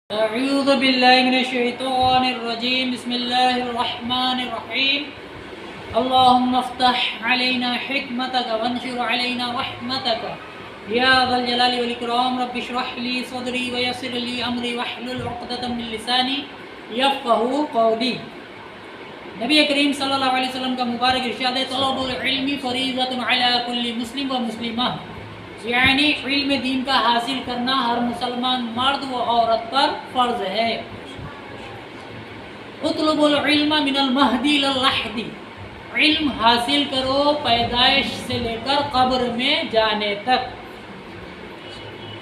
اعوذ باللہ من الشیطان الرجیم بسم اللہ الرحمن الرحیم اللہم افتح علینا حکمتک وانشر علینا رحمتک یا ذا الجلال والاکرام رب اشرح لی صدری ویسر لی امری واحلل عقدۃ من لسانی یفقہوا قولی۔ نبی کریم صلی اللہ علیہ وسلم کا مبارک ارشاد ہے طلب العلم فریضۃ علی کل مسلم و مسلمہ، یعنی علم دین کا حاصل کرنا ہر مسلمان مرد و عورت پر فرض ہے۔ اطلب العلم من المہدی الی اللحد، علم حاصل کرو پیدائش سے لے کر قبر میں جانے تک۔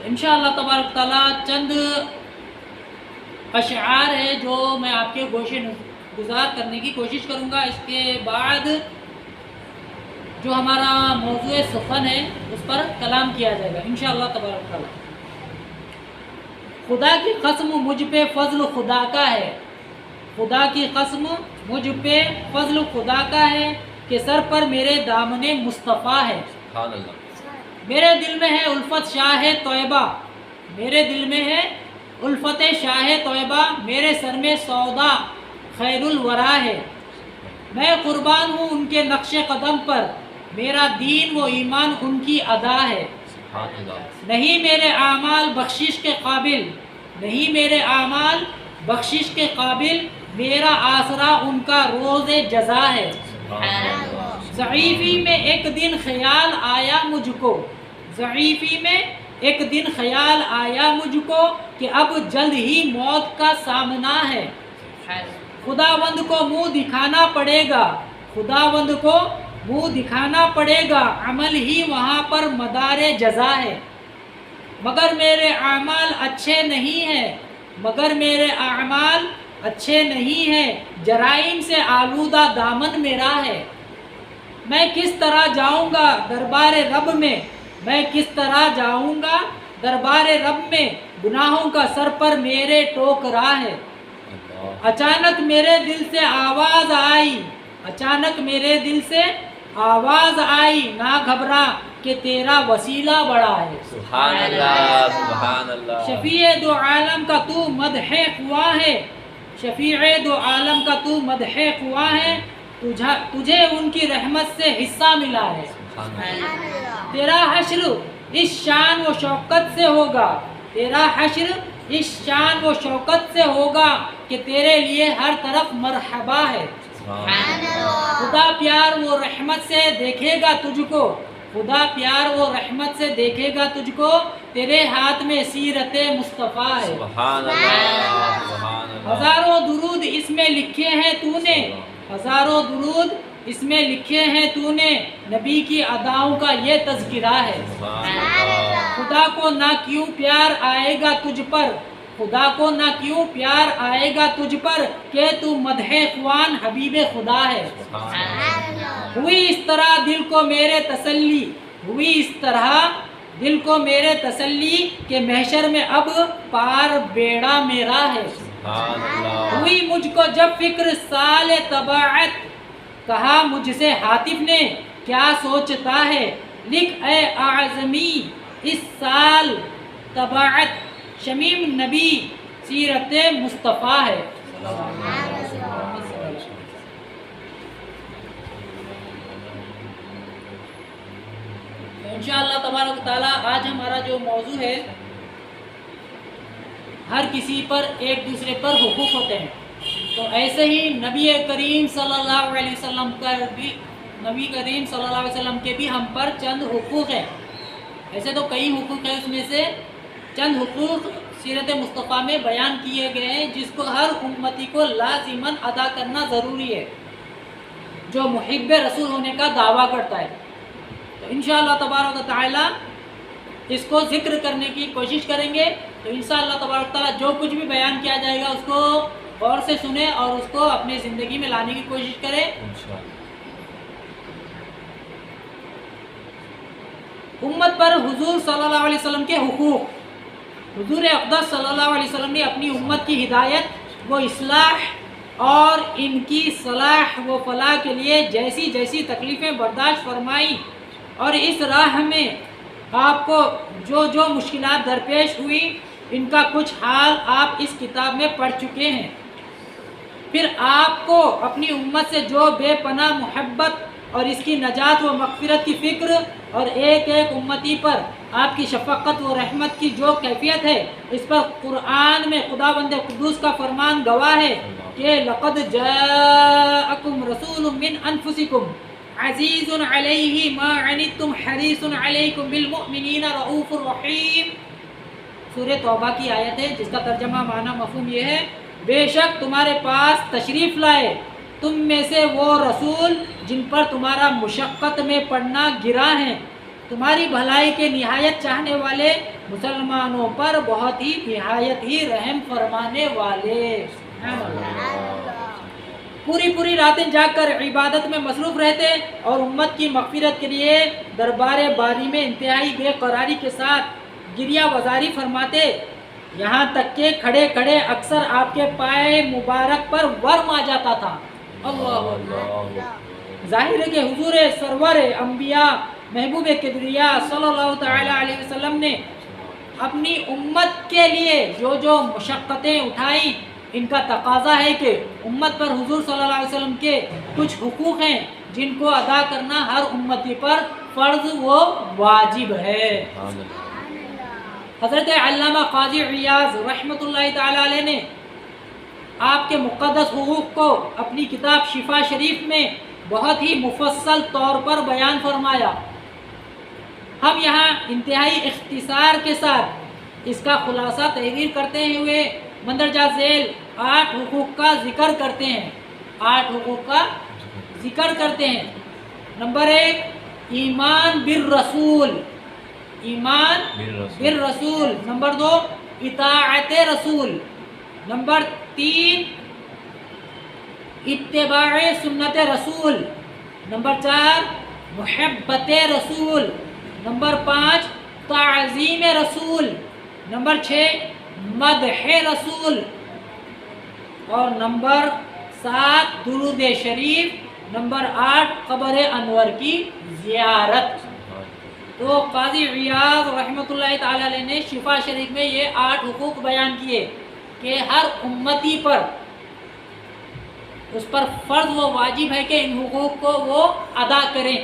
انشاءاللہ تبارک تعالیٰ چند اشعار ہے جو میں آپ کے گوشے گزار کرنے کی کوشش کروں گا۔ اس کے بعد جو ہمارا موضوع سخن ہے اس پر کلام کیا جائے گا انشاءاللہ تبارک تعالیٰ۔ خدا کی قسم مجھ پہ فضل خدا کا ہے، خدا کی قسم مجھ پہ فضل خدا کا ہے کہ سر پر میرے دامن مصطفیٰ ہے۔ سبحان اللہ۔ میرے دل میں ہے الفت شاہ طیبہ، میرے دل میں ہے الفت شاہ طیبہ، میرے سر میں سودا خیر الورا ہے۔ میں قربان ہوں ان کے نقش قدم پر، میرا دین و ایمان ان کی ادا ہے۔ سبحان اللہ۔ نہیں میرے اعمال بخشش کے قابل، نہیں میرے اعمال بخشش کے قابل، میرا آسرا ان کا روز جزا ہے۔ سبحان اللہ۔ ضعیفی میں ایک دن خیال آیا مجھ کو، ضعیفی میں ایک دن خیال آیا مجھ کو کہ اب جلد ہی موت کا سامنا ہے۔ خداوند کو منہ دکھانا پڑے گا، خداوند کو منہ دکھانا پڑے گا، عمل ہی وہاں پر مدار جزا ہے۔ مگر میرے اعمال اچھے نہیں ہیں، مگر میرے اعمال اچھے نہیں ہیں، جرائم سے آلودہ دامن میرا ہے۔ میں کس طرح جاؤں گا دربار رب میں، میں کس طرح جاؤں گا دربار رب میں، گناہوں کا سر پر میرے ٹوکرا ہے۔ اچانک میرے دل سے آواز آئی، اچانک میرے دل سے آواز آئی، نہ گھبرا کہ تیرا وسیلہ بڑا ہے۔ سبحان اللہ۔ سبحان اللہ۔ شفیع دو عالم کا تو مدح خواہ ہے، شفیع دو عالم کا تو مدح خواہ ہے، تجھے ان کی رحمت سے حصہ ملا ہے۔ سبحان اللہ۔ تیرا حشر اس شان و شوکت سے ہوگا، تیرا حشر اس شان و شوکت سے ہوگا کہ تیرے لیے ہر طرف مرحبا ہے۔ خدا پیار و رحمت سے دیکھے گا تجھ کو، خدا پیار و رحمت سے دیکھے گا تجھ کو، تیرے ہاتھ میں سیرت مصطفیٰ ہے۔ سبحان اللہ۔ سبحان اللہ۔ ہزاروں درود اس میں لکھے ہیں تو نے، ہزاروں درود اس میں لکھے ہیں تو نے، نبی کی اداؤں کا یہ تذکرہ ہے۔ سبحان اللہ۔ خدا کو نہ کیوں پیار آئے گا تجھ پر، خدا کو نہ کیوں پیار آئے گا تجھ پر کہ تو مدح خوان حبیب خدا ہے۔ سبحان اللہ۔ ہوئی اس طرح دل کو میرے تسلی، ہوئی اس طرح دل کو میرے تسلی کہ محشر میں اب پار بیڑا میرا ہے۔ سبحان اللہ۔ ہوئی مجھ کو جب فکر سال طباعت، کہا مجھ سے ہاتف نے کیا سوچتا ہے، لکھ اے اعظمی اس سال طباعت، شمیم نبی سیرت مصطفیٰ ہے۔ انشاءاللہ تبارک تعالیٰ آج ہمارا جو موضوع ہے، ہر کسی پر ایک دوسرے پر حقوق ہوتے ہیں، تو ایسے ہی نبی کریم صلی اللہ علیہ وسلم کا بھی، نبی کریم صلی اللہ علیہ وسلم کے بھی ہم پر چند حقوق ہیں۔ ایسے تو کئی حقوق ہیں، اس میں سے چند حقوق سیرت مصطفیٰ میں بیان کیے گئے ہیں جس کو ہر امتی کو لازماً ادا کرنا ضروری ہے جو محب رسول ہونے کا دعویٰ کرتا ہے۔ تو انشاءاللہ تبارک و تعالیٰ اس کو ذکر کرنے کی کوشش کریں گے۔ تو انشاءاللہ تبارک تعالیٰ جو کچھ بھی بیان کیا جائے گا اس کو غور سے سنیں اور اس کو اپنی زندگی میں لانے کی کوشش کریں۔ امت پر حضور صلی اللہ علیہ وسلم کے حقوق۔ حضور اقدس صلی اللہ علیہ وسلم نے اپنی امت کی ہدایت و اصلاح اور ان کی صلاح و فلاح کے لیے جیسی جیسی تکلیفیں برداشت فرمائی، اور اس راہ میں آپ کو جو جو مشکلات درپیش ہوئی ان کا کچھ حال آپ اس کتاب میں پڑھ چکے ہیں۔ پھر آپ کو اپنی امت سے جو بے پناہ محبت اور اس کی نجات و مغفرت کی فکر اور ایک ایک امتی پر آپ کی شفقت و رحمت کی جو کیفیت ہے، اس پر قرآن میں خداوند قدوس کا فرمان گواہ ہے کہ لقد جاءکم رسول من انفسکم عزیز علیہ ما عنتم حریص علیکم بالمؤمنین رؤوف الرحیم۔ سورہ توبہ کی آیت ہے جس کا ترجمہ معنی مفہوم یہ ہے، بے شک تمہارے پاس تشریف لائے تم میں سے وہ رسول جن پر تمہارا مشقت میں پڑنا گرا ہے، تمہاری بھلائی کے نہایت چاہنے والے، مسلمانوں پر بہت ہی نہایت ہی رحم فرمانے والے۔ پوری راتیں جاگ کر عبادت میں مصروف رہتے اور امت کی مغفرت کے لیے دربار باری میں انتہائی بے قراری کے ساتھ گریہ وزاری فرماتے، یہاں تک کہ کھڑے کھڑے اکثر آپ کے پائے مبارک پر ورم آ جاتا تھا۔ اللہ ظاہر ہے کہ حضور سرور انبیاء محبوب کبریا صلی اللہ تعالی علیہ وسلم نے اپنی امت کے لیے جو مشقتیں اٹھائیں، ان کا تقاضا ہے کہ امت پر حضور صلی اللہ علیہ وسلم کے کچھ حقوق ہیں جن کو ادا کرنا ہر امتی پر فرض و واجب ہے۔ حضرت علامہ قاضی عیاض رحمۃ اللہ تعالی علیہ نے آپ کے مقدس حقوق کو اپنی کتاب شفا شریف میں بہت ہی مفصل طور پر بیان فرمایا۔ ہم یہاں انتہائی اختصار کے ساتھ اس کا خلاصہ تحریر کرتے ہوئے مندرجہ ذیل 8 حقوق کا ذکر کرتے ہیں۔ 8 حقوق کا ذکر کرتے ہیں۔ نمبر 1، ایمان بالرسول، ایمان بالرسول۔ نمبر 2، اطاعت رسول۔ نمبر 3، اتباع سنت رسول۔ نمبر 4، محبت رسول۔ نمبر 5، تعظیم رسول۔ نمبر 6، مدح رسول۔ اور نمبر 7، درود شریف۔ نمبر 8، قبر انور کی زیارت۔ تو قاضی عیاض رحمۃ اللہ تعالی علیہ نے شفا شریف میں یہ 8 حقوق بیان کیے کہ ہر امتی پر اس پر فرض و واجب ہے کہ ان حقوق کو وہ ادا کریں۔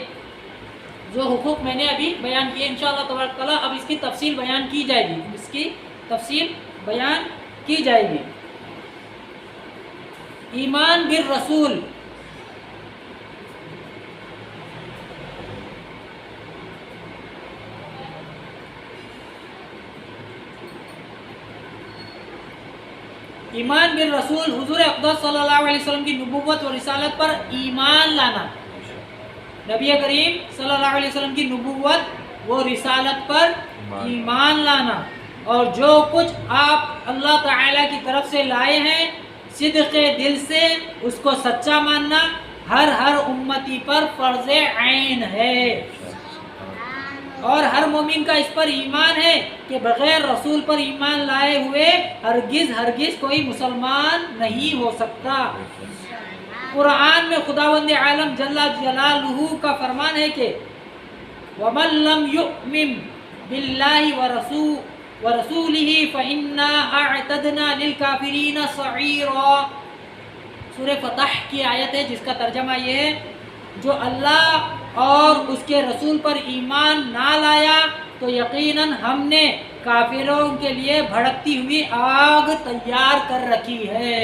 جو حقوق میں نے ابھی بیان کیے، انشاءاللہ تبارک تعالیٰ اب اس کی تفصیل بیان کی جائے گی، اس کی تفصیل بیان کی جائے گی۔ ایمان بالرسول، ایمان بالرسول حضور اقدس صلی اللہ علیہ وسلم کی نبوت و رسالت پر ایمان لانا، نبی کریم صلی اللہ علیہ وسلم کی نبوت و رسالت پر ایمان لانا، اور جو کچھ آپ اللہ تعالیٰ کی طرف سے لائے ہیں صدق دل سے اس کو سچا ماننا ہر امتی پر فرض عین ہے، اور ہر مومن کا اس پر ایمان ہے کہ بغیر رسول پر ایمان لائے ہوئے ہرگز کوئی مسلمان نہیں ہو سکتا۔ قرآن میں خداوند عالم جل جلالہ کا فرمان ہے کہ وَمَن لَّمْ يُؤْمِن بِاللَّهِ وَرَسُولِهِ فَإِنَّا أَعْتَدْنَا لِلْكَافِرِينَ سَعِيرًا۔ سورہ فتح کی آیت ہے جس کا ترجمہ یہ ہے، جو اللہ اور اس کے رسول پر ایمان نہ لایا تو یقیناً ہم نے کافروں کے لیے بھڑکتی ہوئی آگ تیار کر رکھی ہے۔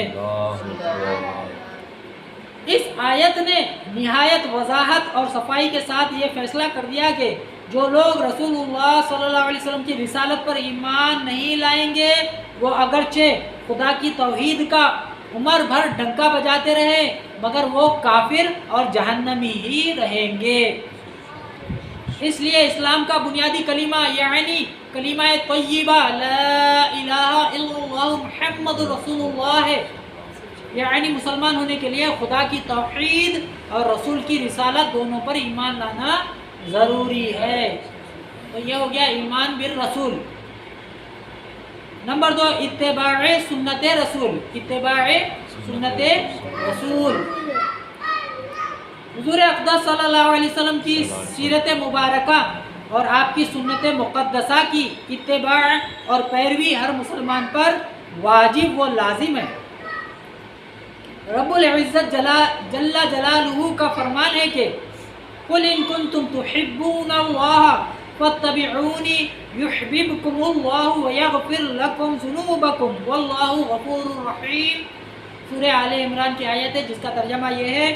اس آیت نے نہایت وضاحت اور صفائی کے ساتھ یہ فیصلہ کر دیا کہ جو لوگ رسول اللہ صلی اللہ علیہ وسلم کی رسالت پر ایمان نہیں لائیں گے وہ اگرچہ خدا کی توحید کا عمر بھر ڈنکا بجاتے رہے مگر وہ کافر اور جہنمی ہی رہیں گے۔ اس لیے اسلام کا بنیادی کلمہ یعنی کلمہ طیبہ لا الہ الا اللہ محمد رسول اللہ ہے، یعنی مسلمان ہونے کے لیے خدا کی توحید اور رسول کی رسالت دونوں پر ایمان لانا ضروری ہے۔ تو یہ ہو گیا ایمان بالرسول۔ نمبر 2، اتباع سنت رسول، اتباع سنت رسول۔ حضور اقدس صلی اللہ علیہ وسلم کی سیرت مبارکہ اور آپ کی سنت مقدسہ کی اتباع اور پیروی ہر مسلمان پر واجب و لازم ہے۔ رب العزت جل جلالہ کا فرمان ہے کہ قل ان کنتم تحبون اللہ فاتبعونی یحببکم اللہ ویغفر لکم ذنوبکم واللہ غفور رحیم۔ سورہ آل عمران کی آیت ہے جس کا ترجمہ یہ ہے،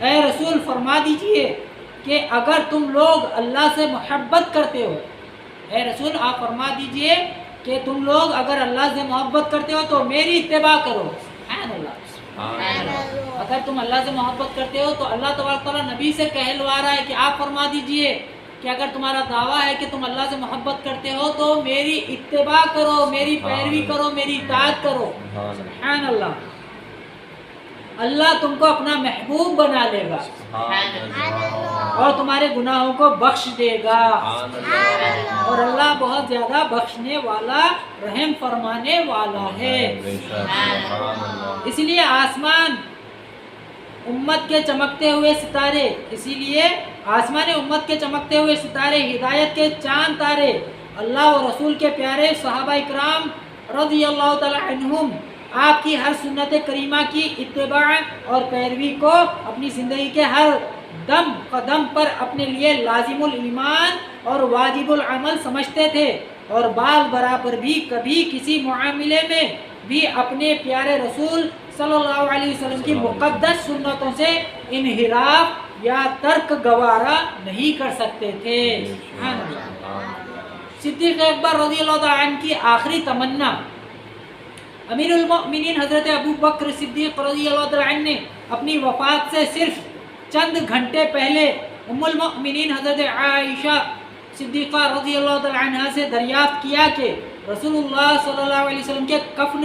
اے رسول فرما دیجئے کہ اگر تم لوگ اللہ سے محبت کرتے ہو، اے رسول آپ فرما دیجئے کہ تم لوگ اگر اللہ سے محبت کرتے ہو تو میری اتباع کرو۔ سبحان اللہ۔ اگر تم اللہ سے محبت کرتے ہو تو اللہ تبارک تعالیٰ نبی سے کہلوا رہا ہے کہ آپ فرما دیجئے کہ اگر تمہارا دعویٰ ہے کہ تم اللہ سے محبت کرتے ہو تو میری اتباع کرو، میری پیروی کرو، میری اطاعت کرو۔ سبحان اللہ۔ اللہ تم کو اپنا محبوب بنا لے گا اور تمہارے گناہوں کو بخش دے گا، اور اللہ بہت زیادہ بخشنے والا، رحم فرمانے والا ہے۔ اسی لیے آسمان امت کے چمکتے ہوئے ستارے، اسی لیے آسمان امت کے چمکتے ہوئے ستارے، ہدایت کے چاند تارے، اللہ و رسول کے پیارے صحابہ اکرام رضی اللہ تعالی عنہم آپ کی ہر سنت کریمہ کی اتباع اور پیروی کو اپنی زندگی کے ہر دم قدم پر اپنے لیے لازم الایمان اور واجب العمل سمجھتے تھے، اور بال برابر بھی کبھی کسی معاملے میں بھی اپنے پیارے رسول صلی اللہ علیہ وسلم کی مقدس سنتوں سے انحراف یا ترک گوارا نہیں کر سکتے تھے۔ صدیق اکبر رضی اللہ تعالیٰ عنہ کی آخری تمنا، امیر المؤمنین حضرت ابو بکر صدیق رضی اللہ تعالیٰ عنہ نے اپنی وفات سے صرف چند گھنٹے پہلے ام المؤمنین حضرت عائشہ صدیقہ رضی اللہ تعالیٰ عنہ سے دریافت کیا کہ رسول اللہ صلی اللہ علیہ وسلم کے کفن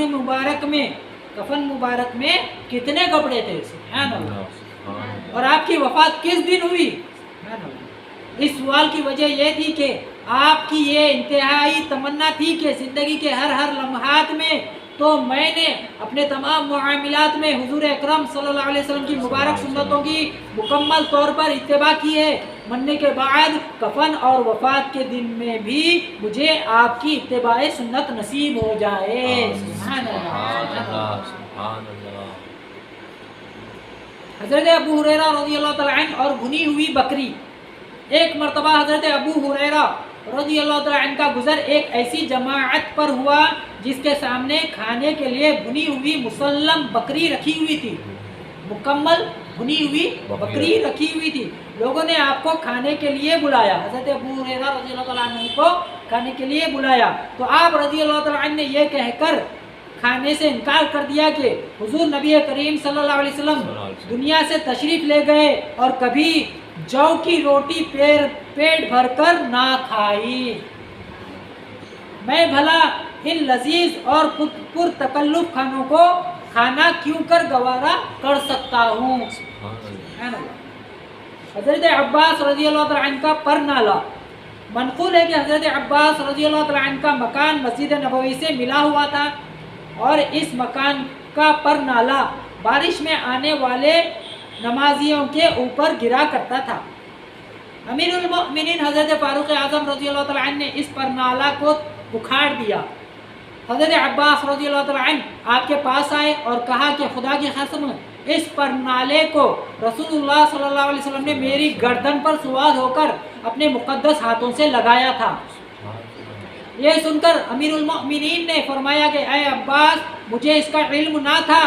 مبارک میں کتنے کپڑے تھے؟ سبحان اللہ۔ اور آپ کی وفات کس دن ہوئی؟ سبحان اللہ۔ اس سوال کی وجہ یہ تھی کہ آپ کی یہ انتہائی تمنا تھی کہ زندگی کے ہر لمحات میں تو میں نے اپنے تمام معاملات میں حضور اکرم صلی اللہ علیہ وسلم کی مبارک سنتوں کی مکمل طور پر اتباع کی ہے، مرنے کے بعد کفن اور وفات کے دن میں بھی مجھے آپ کی اتباع سنت نصیب ہو جائے۔ سبحان اللہ۔ حضرت ابو ہریرہ رضی اللہ تعالیٰ عنہ اور بھنی ہوئی بکری۔ ایک مرتبہ حضرت ابو ہریرہ رضی اللہ تعالیٰ عنہ کا گزر ایک ایسی جماعت پر ہوا جس کے سامنے کھانے کے لیے بھنی ہوئی مسلم بکری رکھی ہوئی تھی، مکمل بھنی ہوئی بکری رکھی ہوئی تھی۔ لوگوں نے آپ کو کھانے کے لیے بلایا، حضرت ابو ہریرہ رضی اللہ تعالیٰ عنہ کو کھانے کے لیے بلایا تو آپ رضی اللہ تعالیٰ عنہ نے یہ کہہ کر کھانے سے انکار کر دیا کہ حضور نبی کریم صلی اللہ علیہ وسلم دنیا سے تشریف لے گئے اور کبھی جو کی روٹی پیٹ بھر کر نہ کھائی، میں بھلا ان لذیذ اور پر تکلف کھانوں کو کھانا کیوں کر گوارا کر سکتا ہوں۔ حضرت عباس رضی اللہ تعالیٰ عنہ کا پر نالا، منقول ہے کہ حضرت عباس رضی اللہ تعالیٰ عنہ کا مکان مسجد نبوی سے ملا ہوا تھا، اور اس مکان کا پر نالا بارش میں آنے والے نمازیوں کے اوپر گرا کرتا تھا۔ امیر المؤمنین حضرت فاروق اعظم رضی اللہ تعالیٰ عنہ نے اس پر نالا کو اکھاڑ دیا۔ حضرت عباس رضی اللہ تعالیٰ عنہ آپ کے پاس آئے اور کہا کہ خدا کی قسم اس پر نالے کو رسول اللہ صلی اللہ علیہ وسلم نے میری گردن پر سوار ہو کر اپنے مقدس ہاتھوں سے لگایا تھا۔ یہ سن کر امیر المؤمنین نے فرمایا کہ اے عباس، مجھے اس کا علم نہ تھا،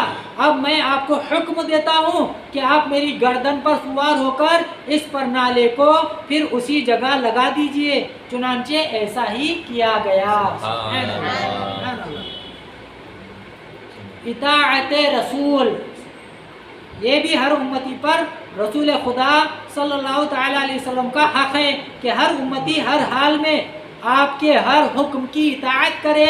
اب میں آپ کو حکم دیتا ہوں کہ آپ میری گردن پر سوار ہو کر اس پر نالے کو پھر اسی جگہ لگا دیجئے۔ چنانچہ ایسا ہی کیا گیا۔ اطاعت رسول، یہ بھی ہر امتی پر رسول خدا صلی اللہ تعالی علیہ وسلم کا حق ہے کہ ہر امتی ہر حال میں آپ کے ہر حکم کی اطاعت کرے،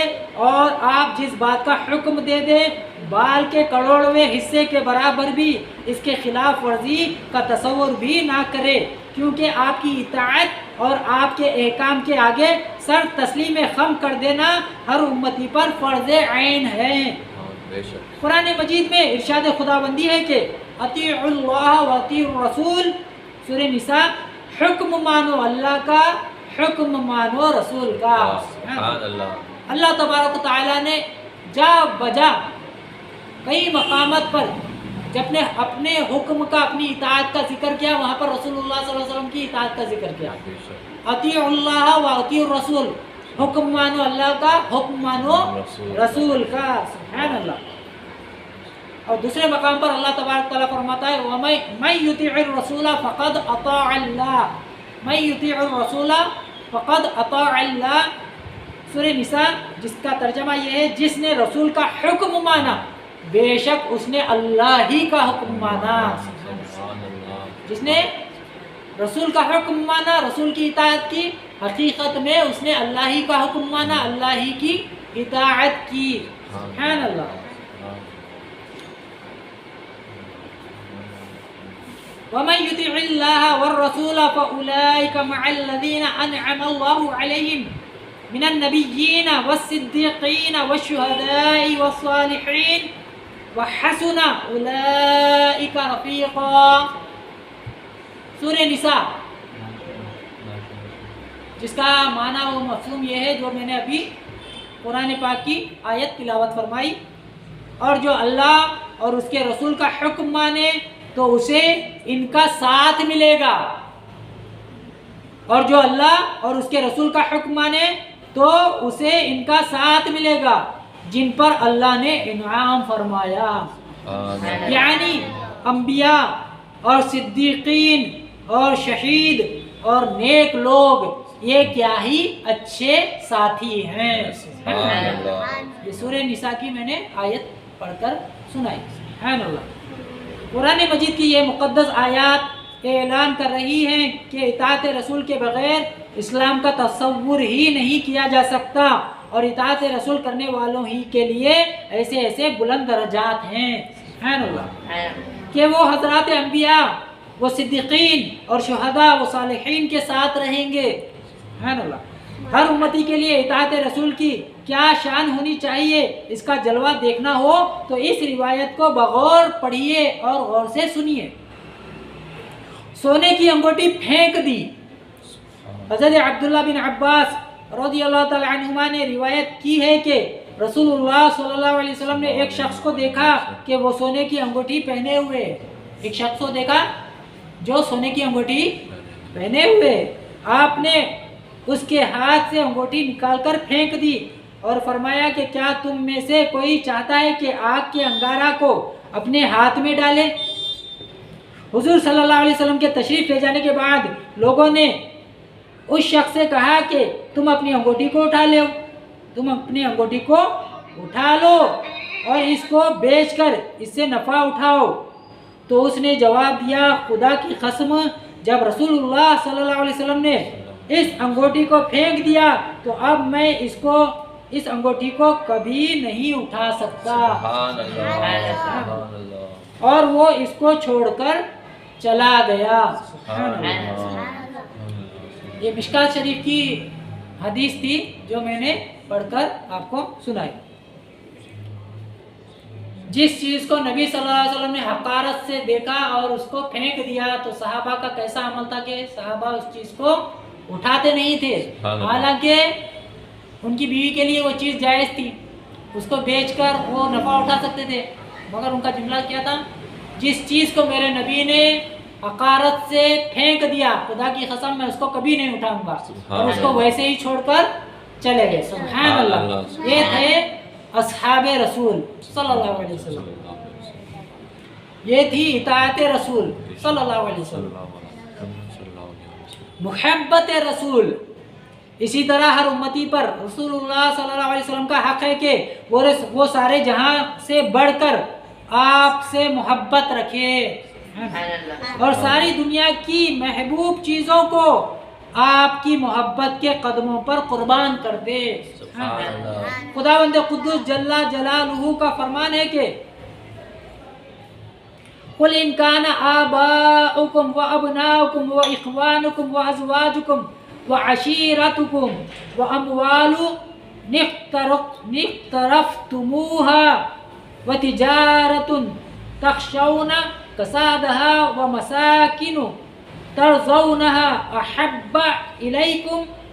اور آپ جس بات کا حکم دے دیں بال کے کروڑویں حصے کے برابر بھی اس کے خلاف ورزی کا تصور بھی نہ کرے، کیونکہ آپ کی اطاعت اور آپ کے احکام کے آگے سر تسلیم خم کر دینا ہر امتی پر فرض عین ہے۔ قرآن مجید میں ارشاد خداوندی ہے کہ اطیعوا اللہ و اطیعوا الرسول، سورہ نساء، حکم مانو اللہ کا، حکم مانو رسول کا. سبحان اللہ. اللہ تبارک و تعالیٰ نے جا بجا کئی مقامات پر جب نے اپنے حکم کا اپنی اطاعت کا ذکر کیا وہاں پر رسول اللہ صلی اللہ علیہ وسلم کی اطاعت کا ذکر کیا. اطیعوا اللہ و اطیعوا الرسول، حکم مانو اللہ کا، حکم مانو رسول کا. سبحان اللہ. اور دوسرے مقام پر اللہ تبارک تعالیٰ فرماتا ہے وَمَن يُطِعِ الرَّسُولَ فَقَدْ أَطَاعَ اللَّهَ، مَن يُطِعِ الرَّسُولَ فَقَدْ أَطَاعَ اللَّهَ. سورہ نساء جس کا ترجمہ یہ ہے جس نے رسول کا حکم مانا بے شک اس نے اللہ ہی کا حکم مانا. سبحان اللہ. جس نے رسول کا حکم مانا، رسول کی اطاعت کی، حقیقت میں اس نے اللہ ہی کا حکم مانا، اللہ ہی کی اطاعت کی. سبحان اللہ. وَمَن يُطِعِ اللَّهَ وَالرَّسُولَ فَأُولَٰئِكَ مَعَ الَّذِينَ أَنْعَمَ اللَّهُ عَلَيْهِمْ مِنَ النَّبِيِّينَ وَالصِّدِّيقِينَ وَالشُّهَدَاءِ وَالصَّالِحِينَ وَحَسُنَ أُولَٰئِكَ رَفِيقًا. سورہ نساء جس کا معنی و مفہوم یہ ہے جو میں نے ابھی قرآن پاک کی آیت تلاوت فرمائی. اور جو اللہ اور اس کے رسول کا حکم مانے تو اسے ان کا ساتھ ملے گا، اور جو اللہ اور اس کے رسول کا حکم مانے تو اسے ان کا ساتھ ملے گا جن پر اللہ نے انعام فرمایا. یعنی انبیاء اور صدیقین اور شہید اور نیک لوگ یہ کیا ہی اچھے ساتھی ہیں. یہ سورہ نساء کی میں نے آیت پڑھ کر سنائی. سبحان اللہ. قرآن مجید کی یہ مقدس آیات اعلان کر رہی ہیں کہ اطاعت رسول کے بغیر اسلام کا تصور ہی نہیں کیا جا سکتا، اور اطاعت رسول کرنے والوں ہی کے لیے ایسے ایسے بلند درجات ہیں. سبحان اللہ. کہ وہ حضرات انبیاء، وہ صدیقین اور شہداء و صالحین کے ساتھ رہیں گے. سبحان اللہ. ہر امتی کے لیے اطاعت رسول کی کیا شان ہونی چاہیے اس کا جلوہ دیکھنا ہو تو اس روایت کو بغور پڑھیے اور غور سے سنیے. سونے کی انگوٹھی پھینک دی. حضرت عبداللہ بن عباس رضی اللہ تعالی عنہما نے روایت کی ہے کہ رسول اللہ صلی اللہ علیہ وسلم نے ایک شخص کو دیکھا کہ وہ سونے کی انگوٹھی پہنے ہوئے. ایک شخص کو دیکھا جو سونے کی انگوٹھی پہنے ہوئے. آپ نے اس کے ہاتھ سے انگوٹھی نکال کر پھینک دی اور فرمایا کہ کیا تم میں سے کوئی چاہتا ہے کہ آگ کے انگارہ کو اپنے ہاتھ میں ڈالے؟ حضور صلی اللہ علیہ وسلم کے تشریف لے جانے کے بعد لوگوں نے اس شخص سے کہا کہ تم اپنی انگوٹھی کو اٹھا لو، تم اپنی انگوٹھی کو اٹھا لو اور اس کو بیچ کر اس سے نفع اٹھاؤ. تو اس نے جواب دیا خدا کی قسم جب رسول اللہ صلی اللہ علیہ وسلم نے اس انگوٹھی کو پھینک دیا تو اب میں اس انگوٹھی کو کبھی نہیں اٹھا سکتا. سبحان اللہ. سبحان اللہ. اور وہ اس کو چھوڑ کر چلا گیا. سبحان اللہ. یہ مشکات شریف کی حدیث تھی جو میں نے پڑھ کر آپ کو سنائی. جس چیز کو نبی صلی اللہ علیہ وسلم نے حقارت سے دیکھا اور اس کو پھینک دیا تو صحابہ کا کیسا عمل تھا کہ صحابہ اس چیز کو اٹھاتے نہیں تھے، حالانکہ ان کی بیوی کے لیے وہ چیز جائز تھی، اس کو بیچ کر وہ نفع اٹھا سکتے تھے. مگر ان کا جملہ کیا تھا؟ جس چیز کو میرے نبی نے حقارت سے پھینک دیا خدا کی قسم میں اس کو کبھی نہیں اٹھاؤں گا، اور اس کو ویسے ہی چھوڑ کر چلے گئے. سبحان اللہ. یہ تھے اصحاب رسول صلی اللہ علیہ وسلم. یہ تھی اطاعت رسول صلی اللہ علیہ وسلم، محبت رسول. اسی طرح ہر امتی پر رسول اللہ صلی اللہ علیہ وسلم کا حق ہے کہ وہ سارے جہاں سے بڑھ کر آپ سے محبت رکھے اور ساری دنیا کی محبوب چیزوں کو آپ کی محبت کے قدموں پر قربان کر دے. خداوند قدوس جل جلالہ کا فرمان ہے کہ قل ان کان آباؤکم و ابناؤکم و اخوانکم و ازواجکم و عشیرتکم و اموال اقترفتموها و تجارت تخشون کسادها و مساکن ترضونها احب الیکم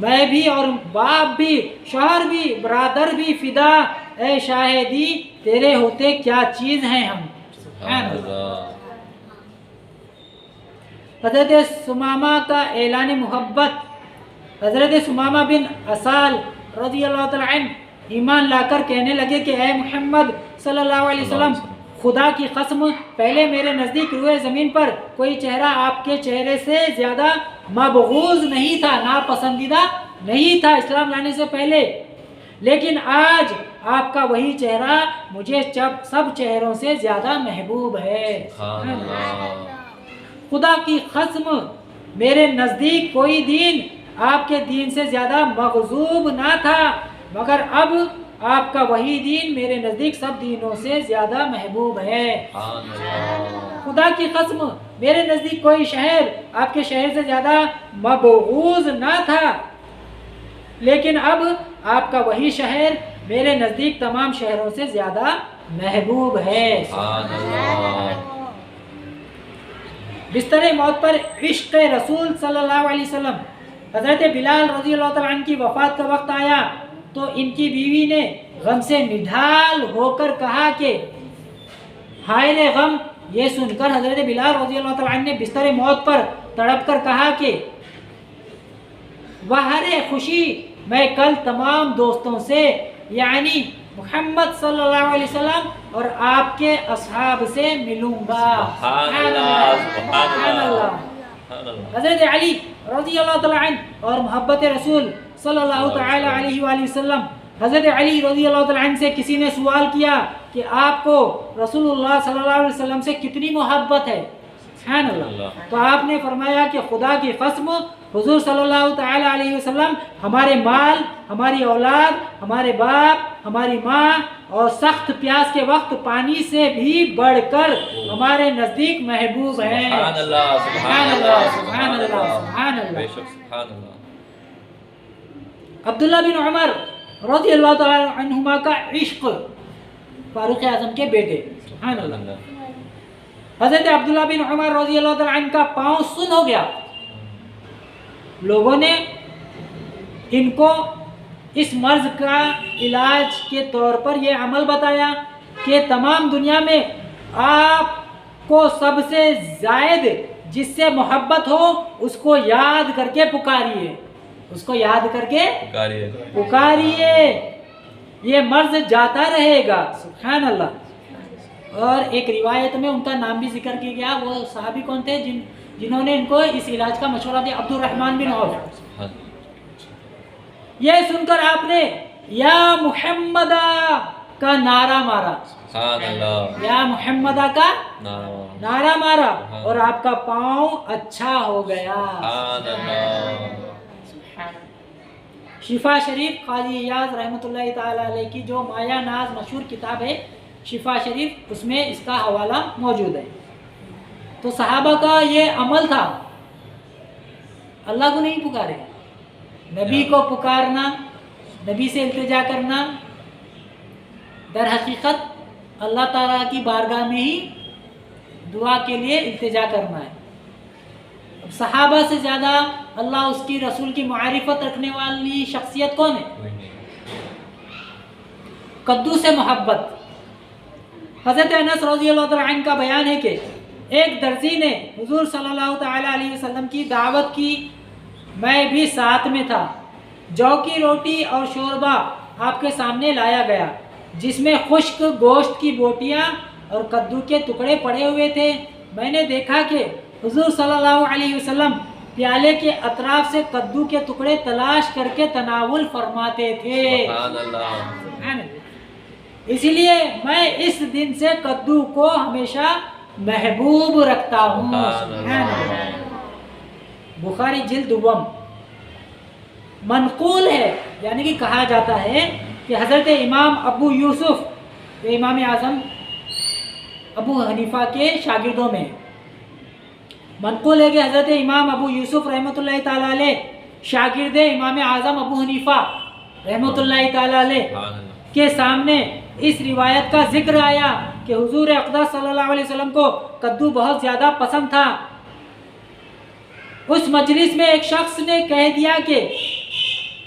میں بھی اور باپ بھی شوہر بھی برادر بھی فدا اے شاہدی تیرے ہوتے کیا چیز ہیں ہم. سبحان اللہ. حضرت سمامہ کا اعلان محبت. حضرت سمامہ بن اسال رضی اللہ تعالیٰ عنہ ایمان لا کر کہنے لگے کہ اے محمد صلی اللہ علیہ وسلم خدا کی قسم پہلے میرے نزدیک روئے زمین پر کوئی چہرہ آپ کے چہرے سے زیادہ مبغوض نہیں تھا، ناپسندیدہ نہیں تھا اسلام لانے سے پہلے، لیکن آج آپ کا وہی چہرہ مجھے سب چہروں سے زیادہ محبوب ہے. خدا کی قسم میرے نزدیک کوئی دین آپ کے دین سے زیادہ مغضوب نہ تھا، مگر اب آپ کا وہی دین میرے نزدیک سب دینوں سے زیادہ محبوب ہے. خدا کی قسم میرے نزدیک کوئی شہر آپ کے شہر سے زیادہ مبغوض نہ تھا، لیکن اب آپ کا وہی شہر میرے نزدیک تمام شہروں سے زیادہ محبوب ہے. بستر موت پر عشق رسول صلی اللہ علیہ وسلم. حضرت بلال رضی اللہ تعالیٰ عنہ کی وفات کا وقت آیا تو ان کی بیوی نے غم سے نڈھال ہو کر کہا کہ ہائے رے غم. یہ سن کر حضرت بلال رضی اللہ تعالیٰ عنہ نے بستر موت پر تڑپ کر کہا کہ وہرے خوشی میں کل تمام دوستوں سے یعنی محمد صلی اللہ علیہ وسلم اور آپ کے اصحاب سے ملوں گا. سبحان اللہ. حضرت علی رضی اللہ تعالیٰ عنہ اور محبت رسول صلی اللہ تعالی علیہ وآلہ وسلم. حضرت علی رضی اللہ تعالیٰ عنہ سے کسی نے سوال کیا کہ آپ کو رسول اللہ صلی اللہ علیہ وسلم سے کتنی محبت ہے؟ سبحان اللہ. تو آپ نے فرمایا کہ خدا کی قسم حضور صلی اللہ تعالی علیہ وسلم ہمارے مال، ہماری اولاد، ہمارے باپ، ہماری ماں اور سخت پیاس کے وقت پانی سے بھی بڑھ کر ہمارے نزدیک محبوب ہیں. سبحان اللہ سبحان اللہ سبحان اللہ سبحان اللہ. عبداللہ بن عمر رضی اللہ تعالی عنہما کا عشق. فاروق اعظم کے بیٹے. سبحان اللہ. حضرت عبداللہ بن عمر رضی اللہ تعالی عنہ کا پاؤں سن ہو گیا. لوگوں نے ان کو اس مرض کا علاج کے طور پر یہ عمل بتایا کہ تمام دنیا میں آپ کو سب سے زائد جس سے محبت ہو اس کو یاد کر کے پکاریے، اس کو یاد کر کے پکاریے، یہ مرض جاتا رہے گا. سبحان اللہ. اور ایک روایت میں ان کا نام بھی ذکر کیا گیا. وہ صحابی کون تھے جنہوں نے ان کو اس علاج کا مشورہ دیا؟ عبد الرحمن بن عوف. یہ سن کر آپ نے یا محمدہ کا نعرہ مارا. یا محمدہ کا نعرہ مارا اور آپ کا پاؤں اچھا ہو گیا. شفا شریف قاضی ایاز رحمۃ اللہ تعالی علیہ کی جو مایا ناز مشہور کتاب ہے شفا شریف، اس میں اس کا حوالہ موجود ہے. تو صحابہ کا یہ عمل تھا. اللہ کو نہیں پکارے، نبی کو پکارنا، نبی سے التجا کرنا، در حقیقت اللہ تعالیٰ کی بارگاہ میں ہی دعا کے لیے التجا کرنا ہے. اب صحابہ سے زیادہ اللہ اس کی رسول کی معرفت رکھنے والی شخصیت کون ہے؟ کدو سے محبت. حضرت انس رضی اللہ تعالیٰ عنہ کا بیان ہے کہ ایک درزی نے حضور صلی اللہ تعالی علیہ وسلم کی دعوت کی، میں بھی ساتھ میں تھا. جو کی روٹی اور شوربہ آپ کے سامنے لایا گیا جس میں خشک گوشت کی بوٹیاں اور کدو کے ٹکڑے پڑے ہوئے تھے. میں نے دیکھا کہ حضور صلی اللہ علیہ وسلم پیالے کے اطراف سے کدو کے ٹکڑے تلاش کر کے تناول فرماتے تھے. سبحان اللہ. اسی لیے میں اس دن سے کدو کو ہمیشہ محبوب رکھتا ہوں. بخاری جلد دوم. منقول ہے یعنی کہ کہا جاتا ہے کہ حضرت امام ابو یوسف امام اعظم ابو حنیفہ کے شاگردوں میں منقول ہے کہ حضرت امام ابو یوسف رحمۃ اللہ تعالیٰ علیہ شاگرد امام اعظم ابو حنیفہ رحمۃ اللہ تعالیٰ علیہ کے سامنے اس روایت کا ذکر آیا کہ حضور اقدس صلی اللہ علیہ وسلم کو کدو بہت زیادہ پسند تھا. اس مجلس میں ایک شخص نے کہہ دیا کہ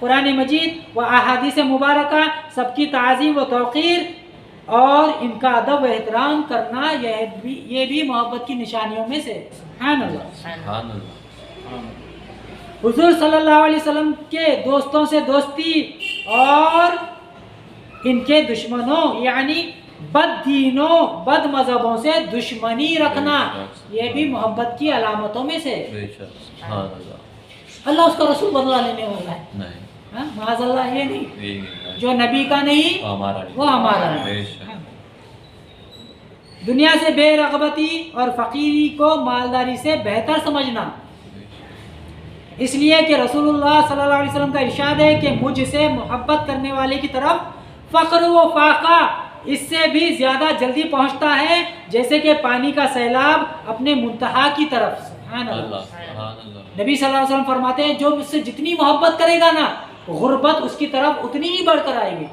قرآن مجید و احادیث مبارکہ سب کی تعظیم و توقیر اور ان کا ادب و احترام کرنا یہ بھی محبت کی نشانیوں میں سے. سبحان اللہ. سبحان اللہ. حضور صلی اللہ علیہ وسلم کے دوستوں سے دوستی اور ان کے دشمنوں یعنی بد دینوں بد مذہبوں سے دشمنی رکھنا یہ بھی محبت کی علامتوں میں سے. بے شک. سبحان اللہ. اللہ اس کا رسول بدلہ لینے والا ہے. نہیں ہاں معاذ اللہ یہ نہیں. یہ نہیں. جو نبی کا نہیں وہ ہمارا نہیں. وہ ہمارا ہے. بے شک. دنیا سے بے رغبتی اور فقیری کو مالداری سے بہتر سمجھنا. اس لیے کہ رسول اللہ صلی اللہ علیہ وسلم کا ارشاد ہے کہ مجھ سے محبت کرنے والے کی طرف فقر و فاقہ اس سے بھی زیادہ جلدی پہنچتا ہے جیسے کہ پانی کا سیلاب اپنے منتہا کی طرف. سبحان اللہ. سبحان اللہ. نبی صلی اللہ علیہ وسلم فرماتے ہیں جو مجھ سے جتنی محبت کرے گا نا غربت اس کی طرف اتنی ہی بڑھ کر آئے گی,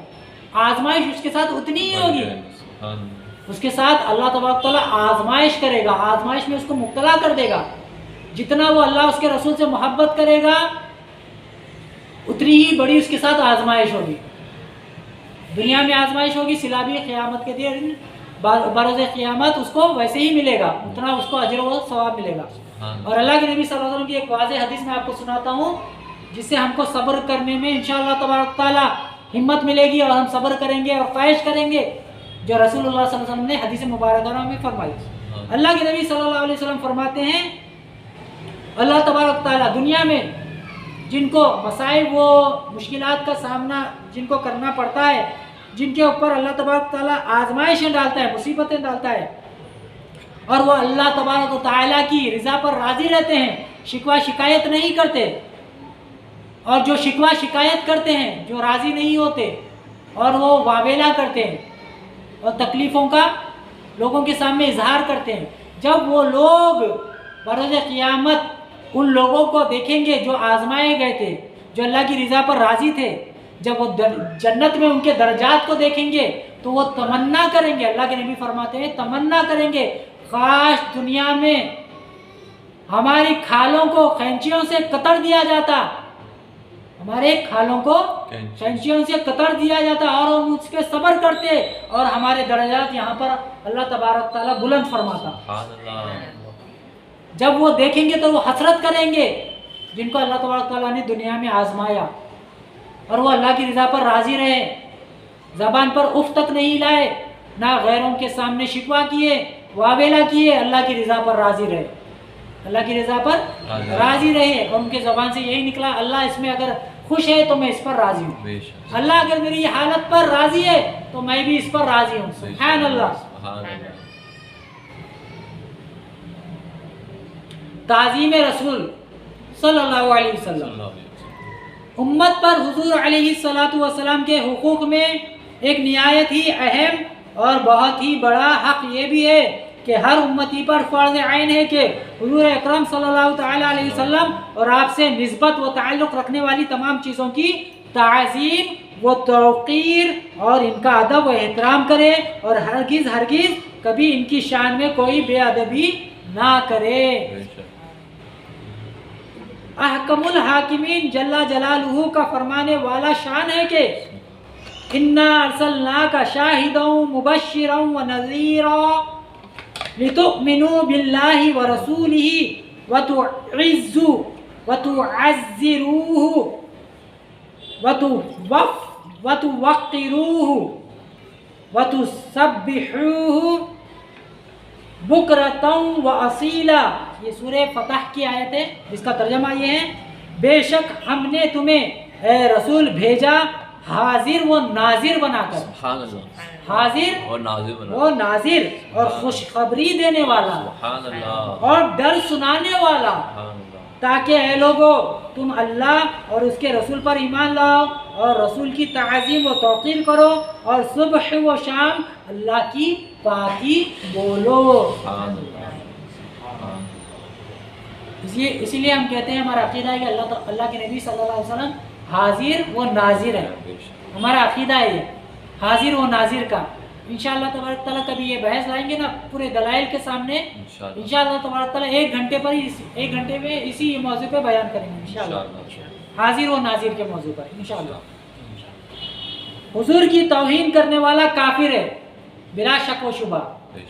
آزمائش اس کے ساتھ اتنی ہی ہوگی. سبحان اللہ. اس کے ساتھ اللہ تبارک تعالیٰ آزمائش کرے گا, آزمائش میں اس کو مبتلا کر دے گا. جتنا وہ اللہ اس کے رسول سے محبت کرے گا اتنی ہی بڑی اس کے ساتھ آزمائش ہوگی. دنیا میں آزمائش ہوگی, سلابی قیامت کے دن بروز قیامت اس کو ویسے ہی ملے گا, اتنا اس کو اجر و ثواب ملے گا. اور اللہ کے نبی صلی اللہ علیہ وسلم کی ایک واضح حدیث میں آپ کو سناتا ہوں جس سے ہم کو صبر کرنے میں انشاءاللہ تبارک تعالیٰ ہمت ملے گی اور ہم صبر کریں گے اور خواہش کریں گے, جو رسول اللہ صلی اللہ علیہ وسلم نے حدیث مبارکہ میں فرمائی. اللہ کے نبی صلی اللہ علیہ وسلم فرماتے ہیں اللہ تبارک تعالیٰ دنیا میں جن کو مصائب و مشکلات کا سامنا جن کو کرنا پڑتا ہے, جن کے اوپر اللہ تبارک تعالیٰ آزمائشیں ڈالتا ہے, مصیبتیں ڈالتا ہے, اور وہ اللہ تبارک و تعالیٰ کی رضا پر راضی رہتے ہیں, شکوہ شکایت نہیں کرتے, اور جو شکوہ شکایت کرتے ہیں, جو راضی نہیں ہوتے اور وہ واویلا کرتے ہیں اور تکلیفوں کا لوگوں کے سامنے اظہار کرتے ہیں, جب وہ لوگ بروز قیامت ان لوگوں کو دیکھیں گے جو آزمائے گئے تھے, جو اللہ کی رضا پر راضی تھے, جب وہ جنت میں ان کے درجات کو دیکھیں گے تو وہ تمنا کریں گے, اللہ کے نبی فرماتے ہیں تمنا کریں گے کاش دنیا میں ہماری کھالوں کو قینچیوں سے کتر دیا جاتا, ہمارے کھالوں کو قینچیوں سے کتر دیا جاتا اور ہم اس پہ صبر کرتے اور ہمارے درجات یہاں پر اللہ تبارک تعالیٰ بلند فرماتا. جب وہ دیکھیں گے تو وہ حسرت کریں گے جن کو اللہ تبارک تعالیٰ نے دنیا میں آزمایا اور وہ اللہ کی رضا پر راضی رہے, زبان پر اف تک نہیں لائے, نہ غیروں کے سامنے شکوہ کیے, واویلا کیے, اللہ کی رضا پر راضی رہے, اللہ کی رضا پر راضی رہے. اور ان کے زبان سے یہی نکلا اللہ اس میں اگر خوش ہے تو میں اس پر راضی ہوں, اللہ اگر میری حالت پر راضی ہے تو میں بھی اس پر راضی ہوں. سبحان اللہ. تعظیم رسول صلی اللہ علیہ وسلم. امت پر حضور علیہ الصلاۃ والسلام کے حقوق میں ایک نہایت ہی اہم اور بہت ہی بڑا حق یہ بھی ہے کہ ہر امتی پر فرض عین ہے کہ حضور اکرم صلی اللہ تعالیٰ علیہ وسلم اور آپ سے نسبت و تعلق رکھنے والی تمام چیزوں کی تعظیم و توقیر اور ان کا ادب و احترام کرے اور ہرگز کبھی ان کی شان میں کوئی بے ادبی نہ کرے. احکم الحاکمین جل جلالہ کا فرمانے والا شان ہے کہ انا ارسلناک شاہدا مبشرا ونذیرا لتؤمنوا باللہ ورسولہ وتعزوا وتعزروہ وتوقروہ وتسبحوہ بکرتا و اصیلا. یہ سورہ فتح کی آیت ہے جس کا ترجمہ یہ ہے بے شک ہم نے تمہیں اے رسول بھیجا حاضر و ناظر بنا کر. سبحان اللہ. حاضر اور ناظر اور خوشخبری دینے والا سبحان اللہ اور ڈر سنانے والا, تاکہ اے لوگو تم اللہ اور اس کے رسول پر ایمان لاؤ اور رسول کی تعظیم و توقیر کرو اور صبح و شام اللہ کی پاکی بولو. اسی لیے ہم کہتے ہیں ہمارا عقیدہ ہے کہ اللہ کے نبی صلی اللہ علیہ وسلم حاضر و ناظر ہے. ہمارا عقیدہ ہے یہ حاضر و ناظر کا. انشاءاللہ تبارک تعالیٰ کبھی یہ بحث لائیں گے نا پورے دلائل کے سامنے, انشاءاللہ تبارک تعالیٰ ایک گھنٹے میں اسی موضوع پہ بیان کریں گے انشاءاللہ. حاضر و ناظر کے موضوع پر انشاءاللہ۔ حضور کی توہین کرنے والا کافر ہے بلا شک و شبہ،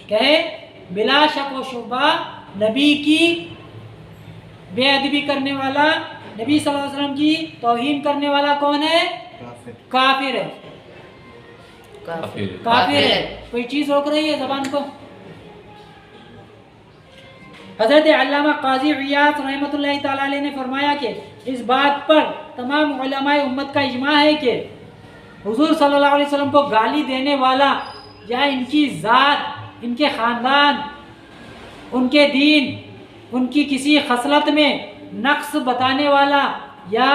کہے بلا شک و شبہ نبی کی بے ادبی کرنے والا، نبی صلی اللہ علیہ وسلم کی توہین کرنے والا کون ہے؟ کافر ہے، کافر ہے۔ کوئی چیز روک رہی ہے زبان کو؟ حضرت علامہ قاضی عیاض رحمۃ اللہ تعالیٰ علیہ نے فرمایا کہ اس بات پر تمام علماء امت کا اجماع ہے کہ حضور صلی اللہ علیہ وسلم کو گالی دینے والا یا ان کی ذات، ان کے خاندان، ان کے دین، ان کی کسی خصلت میں نقص بتانے والا یا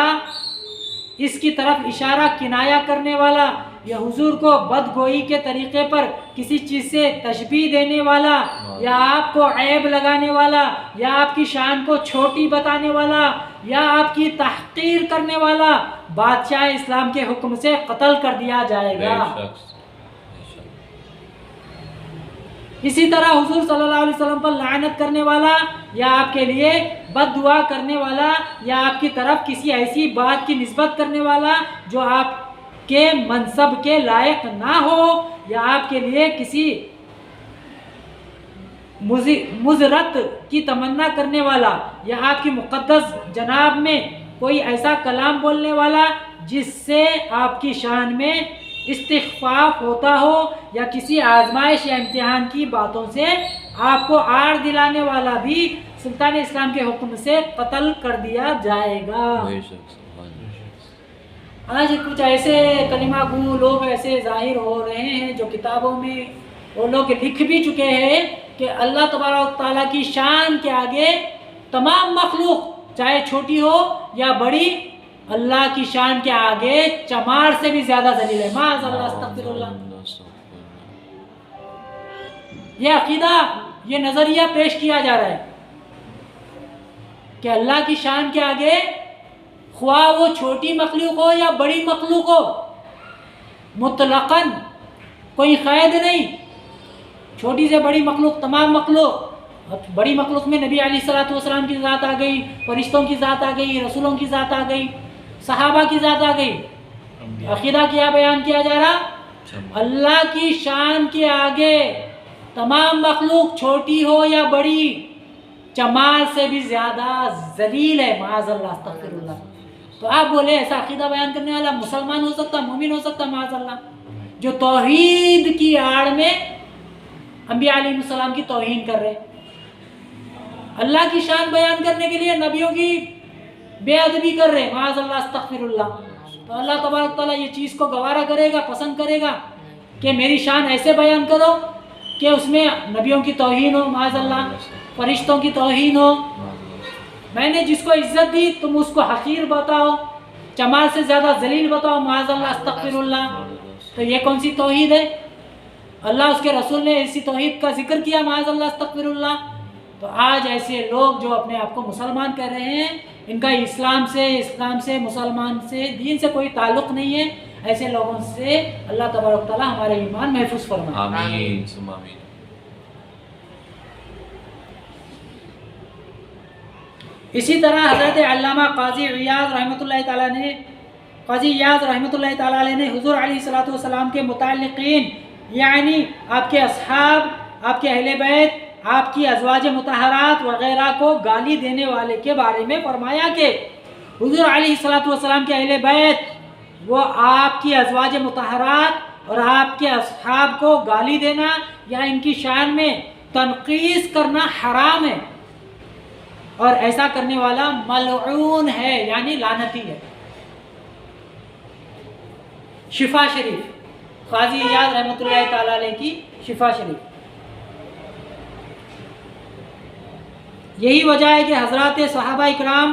اس کی طرف اشارہ کنایہ کرنے والا یا حضور کو بدگوئی کے طریقے پر کسی چیز سے تشبیہ دینے والا یا آپ کو عیب لگانے والا یا آپ کی شان کو چھوٹی بتانے والا یا آپ کی تحقیر کرنے والا بادشاہ اسلام کے حکم سے قتل کر دیا جائے گا۔ اسی طرح حضور صلی اللہ علیہ وسلم پر لعنت کرنے والا یا آپ کے لیے بد دعا کرنے والا یا آپ کی طرف کسی ایسی بات کی نسبت کرنے والا جو آپ کے منصب کے لائق نہ ہو یا آپ کے لیے کسی مضرت کی تمنا کرنے والا یا آپ کی مقدس جناب میں کوئی ایسا کلام بولنے والا جس سے آپ کی شان میں استخفاف ہوتا ہو یا کسی آزمائش یا امتحان کی باتوں سے آپ کو آڑ دلانے والا بھی سلطان اسلام کے حکم سے قتل کر دیا جائے گا۔ آج کچھ ایسے کلمہ گو لوگ ایسے ظاہر ہو رہے ہیں جو کتابوں میں وہ لوگ لکھ بھی چکے ہیں کہ اللہ تبارک و تعالیٰ کی شان کے آگے تمام مخلوق چاہے چھوٹی ہو یا بڑی اللہ کی شان کے آگے چمار سے بھی زیادہ ذلیل ہے۔ معاذ اللہ، استغفر اللہ۔ یہ عقیدہ، یہ نظریہ پیش کیا جا رہا ہے کہ اللہ کی شان کے آگے خواہ وہ چھوٹی مخلوق ہو یا بڑی مخلوق ہو، مطلقاً کوئی قید نہیں، چھوٹی سے بڑی مخلوق، تمام مخلوق۔ بڑی مخلوق میں نبی علیہ الصلوۃ والسلام کی ذات آ گئی، فرشتوں کی ذات آ گئی، رسولوں کی ذات آ گئی، صحابہ کی ذات آ گئی۔ عقیدہ کیا بیان کیا جا رہا؟ اللہ کی شان کے آگے تمام مخلوق چھوٹی ہو یا بڑی چمار سے بھی زیادہ ذلیل ہے۔ معاذ اللہ، استغفر اللہ۔ تو آپ بولے ایسا عقیدہ بیان کرنے والا مسلمان ہو سکتا، مومن ہو سکتا؟ معاذ اللہ، جو توحید کی آڑ میں انبیاء علیہ السلام کی توہین کر رہے، اللہ کی شان بیان کرنے کے لیے نبیوں کی بے ادبی کر رہے، معاذ اللہ، استغفر اللہ۔ تو اللہ تبارک تعالیٰ یہ چیز کو گوارا کرے گا، پسند کرے گا کہ میری شان ایسے بیان کرو کہ اس میں نبیوں کی توہین ہو، معاذ اللہ، فرشتوں کی توہین ہو۔ میں نے جس کو عزت دی تم اس کو حقیر بتاؤ، چمار سے زیادہ ذلیل بتاؤ، معاذ اللہ، استغفر اللہ۔ تو یہ کون سی توحید ہے؟ اللہ اس کے رسول نے ایسی توحید کا ذکر کیا، معاذ اللہ، استغفر اللہ۔ تو آج ایسے لوگ جو اپنے آپ کو مسلمان کہہ رہے ہیں، ان کا اسلام سے مسلمان سے دین سے کوئی تعلق نہیں ہے، ایسے لوگوں سے اللہ تبارک تعالیٰ ہمارے ایمان محفوظ فرمائے۔ آمین ثم آمین۔ اسی طرح حضرت علامہ قاضی عیاض رحمۃ اللہ تعالیٰ علیہ نے حضور علیہ الصلوۃ والسلام کے متعلقین، یعنی آپ کے اصحاب، آپ کے اہل بیت، آپ کی ازواج مطہرات وغیرہ کو گالی دینے والے کے بارے میں فرمایا کہ حضور علیہ الصلوۃ والسلام کے اہل بیت، وہ آپ کی ازواج مطہرات اور آپ کے اصحاب کو گالی دینا یا ان کی شان میں تنقیص کرنا حرام ہے، اور ایسا کرنے والا ملعون ہے، یعنی لعنتی ہے۔ شفا شریف، قاضی عیاض رحمۃ اللہ تعالیٰ علیہ کی شفا شریف۔ یہی وجہ ہے کہ حضرات صحابہ اکرام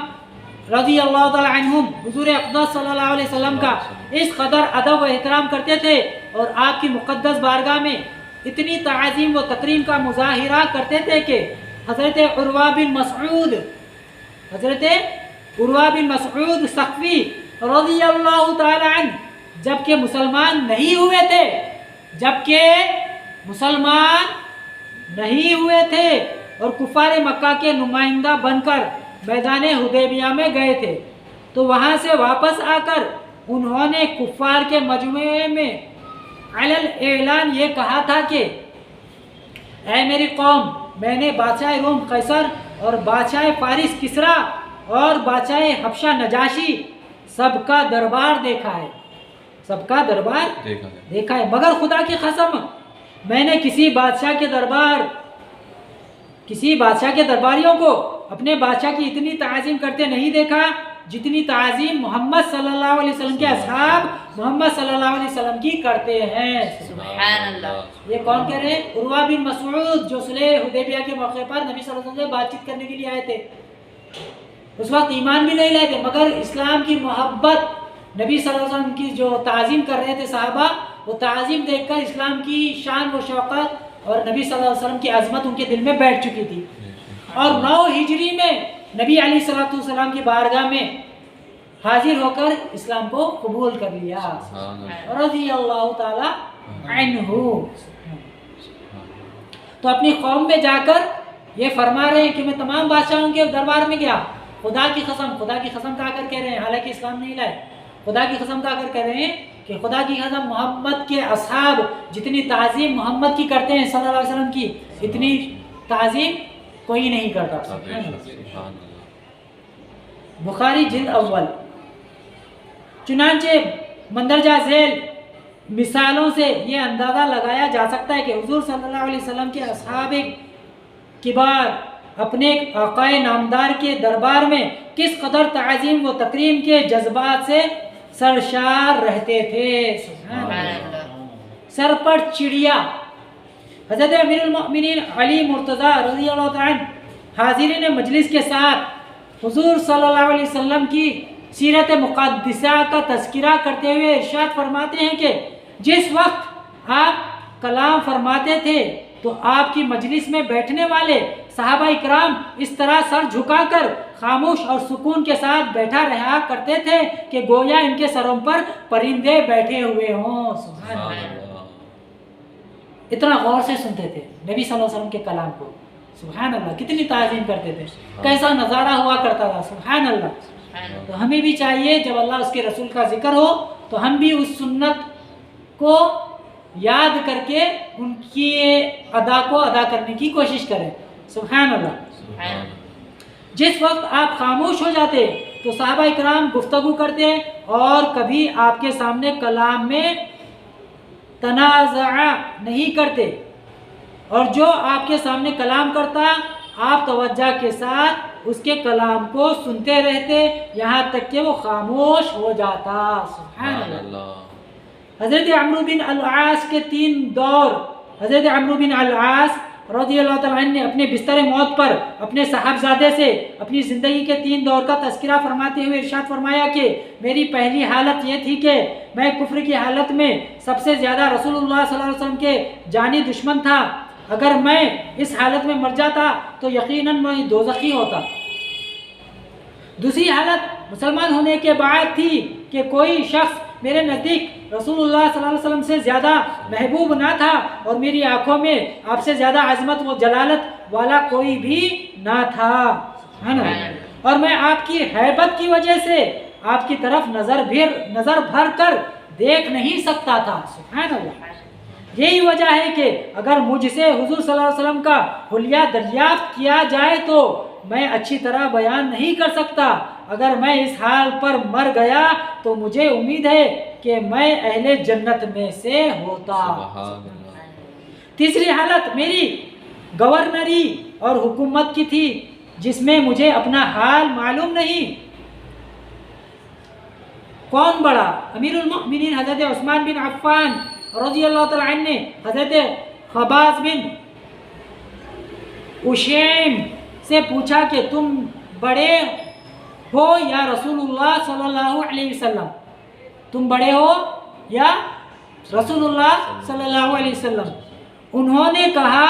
رضی اللہ تعالی عنہم حضور اقدس صلی اللہ علیہ وسلم کا اس قدر ادب و احترام کرتے تھے اور آپ کی مقدس بارگاہ میں اتنی تعظیم و تکریم کا مظاہرہ کرتے تھے کہ حضرت عروہ بن مسعود ثقفی رضی اللہ تعالی عنہ جبکہ مسلمان نہیں ہوئے تھے اور کفار مکہ کے نمائندہ بن کر میدان حدیبیہ میں گئے تھے، تو وہاں سے واپس آ کر انہوں نے کفار کے مجموعے میں علل اعلان یہ کہا تھا کہ اے میری قوم، میں نے بادشاہ روم قیصر اور بادشاہ فارس کسرا اور بادشاہ حبشہ نجاشی سب کا دربار دیکھا ہے، سب کا دربار دیکھا ہے، مگر خدا کی قسم میں نے کسی بادشاہ کے درباریوں کو اپنے بادشاہ کی اتنی تعظیم کرتے نہیں دیکھا جتنی تعظیم محمد صلی اللہ علیہ وسلم کے اصحاب محمد صلی اللہ علیہ وسلم کی کرتے ہیں۔ سبحان اللہ۔ یہ کون کہہ رہے ہیں؟ عروہ بن مسعود، جو صلح حدیبیہ کے موقع پر نبی صلی اللہ علیہ وسلم سے بات چیت کرنے کے لیے آئے تھے۔ اس وقت ایمان بھی نہیں لائے تھے، مگر اسلام کی محبت، نبی صلی اللہ علیہ وسلم کی جو تعظیم کر رہے تھے صحابہ، وہ تعظیم دیکھ کر اسلام کی شان و شوقت اور نبی صلی اللہ علیہ وسلم کی عظمت ان کے دل میں بیٹھ چکی تھی، اور 9 ہجری میں نبی علیہ الصلوۃ والسلام کی بارگاہ میں حاضر ہو کر اسلام کو قبول کر لیا، رضی اللہ تعالی عنہ۔ تو اپنی قوم میں جا کر یہ فرما رہے ہیں کہ میں تمام بادشاہوں کے دربار میں گیا، خدا کی قسم کہا کر کہہ رہے ہیں، حالانکہ اسلام نہیں لائے، خدا کی قسم کہا کر کہہ رہے ہیں کہ خدا کی قسم محمد کے اصحاب جتنی تعظیم محمد کی کرتے ہیں صلی اللہ علیہ وسلم کی، اتنی تعظیم کوئی نہیں کرتا۔ بخاری جلد اول۔ چنانچہ مندرجہ ذیل مثالوں سے یہ اندازہ لگایا جا سکتا ہے کہ حضور صلی اللہ علیہ وسلم کے اصحاب کبار اپنے آقا نامدار کے دربار میں کس قدر تعظیم و تکریم کے جذبات سے سرشار رہتے تھے۔ سبحان اللہ۔ سر پر چڑیا۔ حضرت امیر المؤمنین علی مرتضی رضی اللہ تعالیٰ عنہ حاضرین مجلس کے ساتھ حضور صلی اللہ علیہ وسلم کی سیرت مقدسہ کا تذکرہ کرتے ہوئے ارشاد فرماتے ہیں کہ جس وقت آپ کلام فرماتے تھے تو آپ کی مجلس میں بیٹھنے والے صحابہ اکرام اس طرح سر جھکا کر خاموش اور سکون کے ساتھ بیٹھا رہا کرتے تھے کہ گویا ان کے سروں پر پرندے بیٹھے ہوئے ہوں۔ سبحان اللہ۔ اتنا غور سے سنتے تھے نبی صلی اللہ علیہ وسلم کے کلام کو۔ سبحان اللہ، کتنی تعظیم کرتے تھے، کیسا نظارہ ہوا کرتا تھا۔ سبحان اللہ۔ تو ہمیں بھی چاہیے جب اللہ اس کے رسول کا ذکر ہو تو ہم بھی اس سنت کو یاد کر کے ان کی ادا کو ادا کرنے کی کوشش کریں۔ سبحان اللہ۔ جس وقت آپ خاموش ہو جاتے تو صحابہ اکرام گفتگو کرتے اور کبھی آپ کے سامنے کلام میں تنازع نہیں کرتے، اور جو آپ کے سامنے کلام کرتا آپ توجہ کے ساتھ اس کے کلام کو سنتے رہتے یہاں تک کہ وہ خاموش ہو جاتا۔ سبحان اللہ۔ حضرت عمرو بن العاص کے 3 دور۔ حضرت عمرو بن العاص رضی اللہ تعالیٰ عنہ نے اپنے بستر موت پر اپنے صاحبزادے سے اپنی زندگی کے 3 دور کا تذکرہ فرماتے ہوئے ارشاد فرمایا کہ میری پہلی حالت یہ تھی کہ میں کفر کی حالت میں سب سے زیادہ رسول اللہ صلی اللہ علیہ وسلم کے جانی دشمن تھا، اگر میں اس حالت میں مر جاتا تو یقیناً میں دوزخی ہوتا۔ دوسری حالت مسلمان ہونے کے بعد تھی کہ کوئی شخص میرے نزدیک رسول اللہ صلی اللہ علیہ وسلم سے زیادہ محبوب نہ تھا اور میری آنکھوں میں آپ سے زیادہ عظمت و جلالت والا کوئی بھی نہ تھا، ہے نا، اور میں آپ کی ہیبت کی وجہ سے آپ کی طرف نظر بھر کر دیکھ نہیں سکتا تھا۔ سبحان اللہ۔ یہی وجہ ہے کہ اگر مجھ سے حضور صلی اللہ علیہ وسلم کا حلیہ دریافت کیا جائے تو میں اچھی طرح بیان نہیں کر سکتا، اگر میں اس حال پر مر گیا تو مجھے امید ہے کہ میں اہل جنت میں سے ہوتا۔ تیسری حالت میری گورنری اور حکومت کی تھی جس میں مجھے اپنا حال معلوم نہیں۔ کون بڑا؟ امیر المؤمنین حضرت عثمان بن عفان رضی اللہ تعالیٰ عنہ نے حضرت خباز بن اشیم سے پوچھا کہ تم بڑے ہو یا رسول اللہ صلی اللہ علیہ وسلم، تم بڑے ہو یا رسول اللہ صلی اللہ علیہ وسلم؟ انہوں نے کہا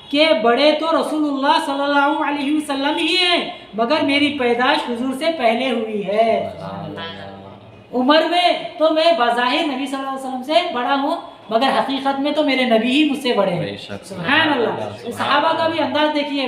کہ بڑے تو رسول اللہ صلی اللہ علیہ وسلم ہی ہیں، مگر میری پیدائش حضور سے پہلے ہوئی ہے۔ عمر میں تو میں بظاہر نبی صلی اللہ علیہ وسلم سے بڑا ہوں، مگر حقیقت میں تو میرے نبی ہی مجھ سے بڑے ہیں۔ سبحان اللہ۔ صحابہ کا بھی انداز دیکھیے،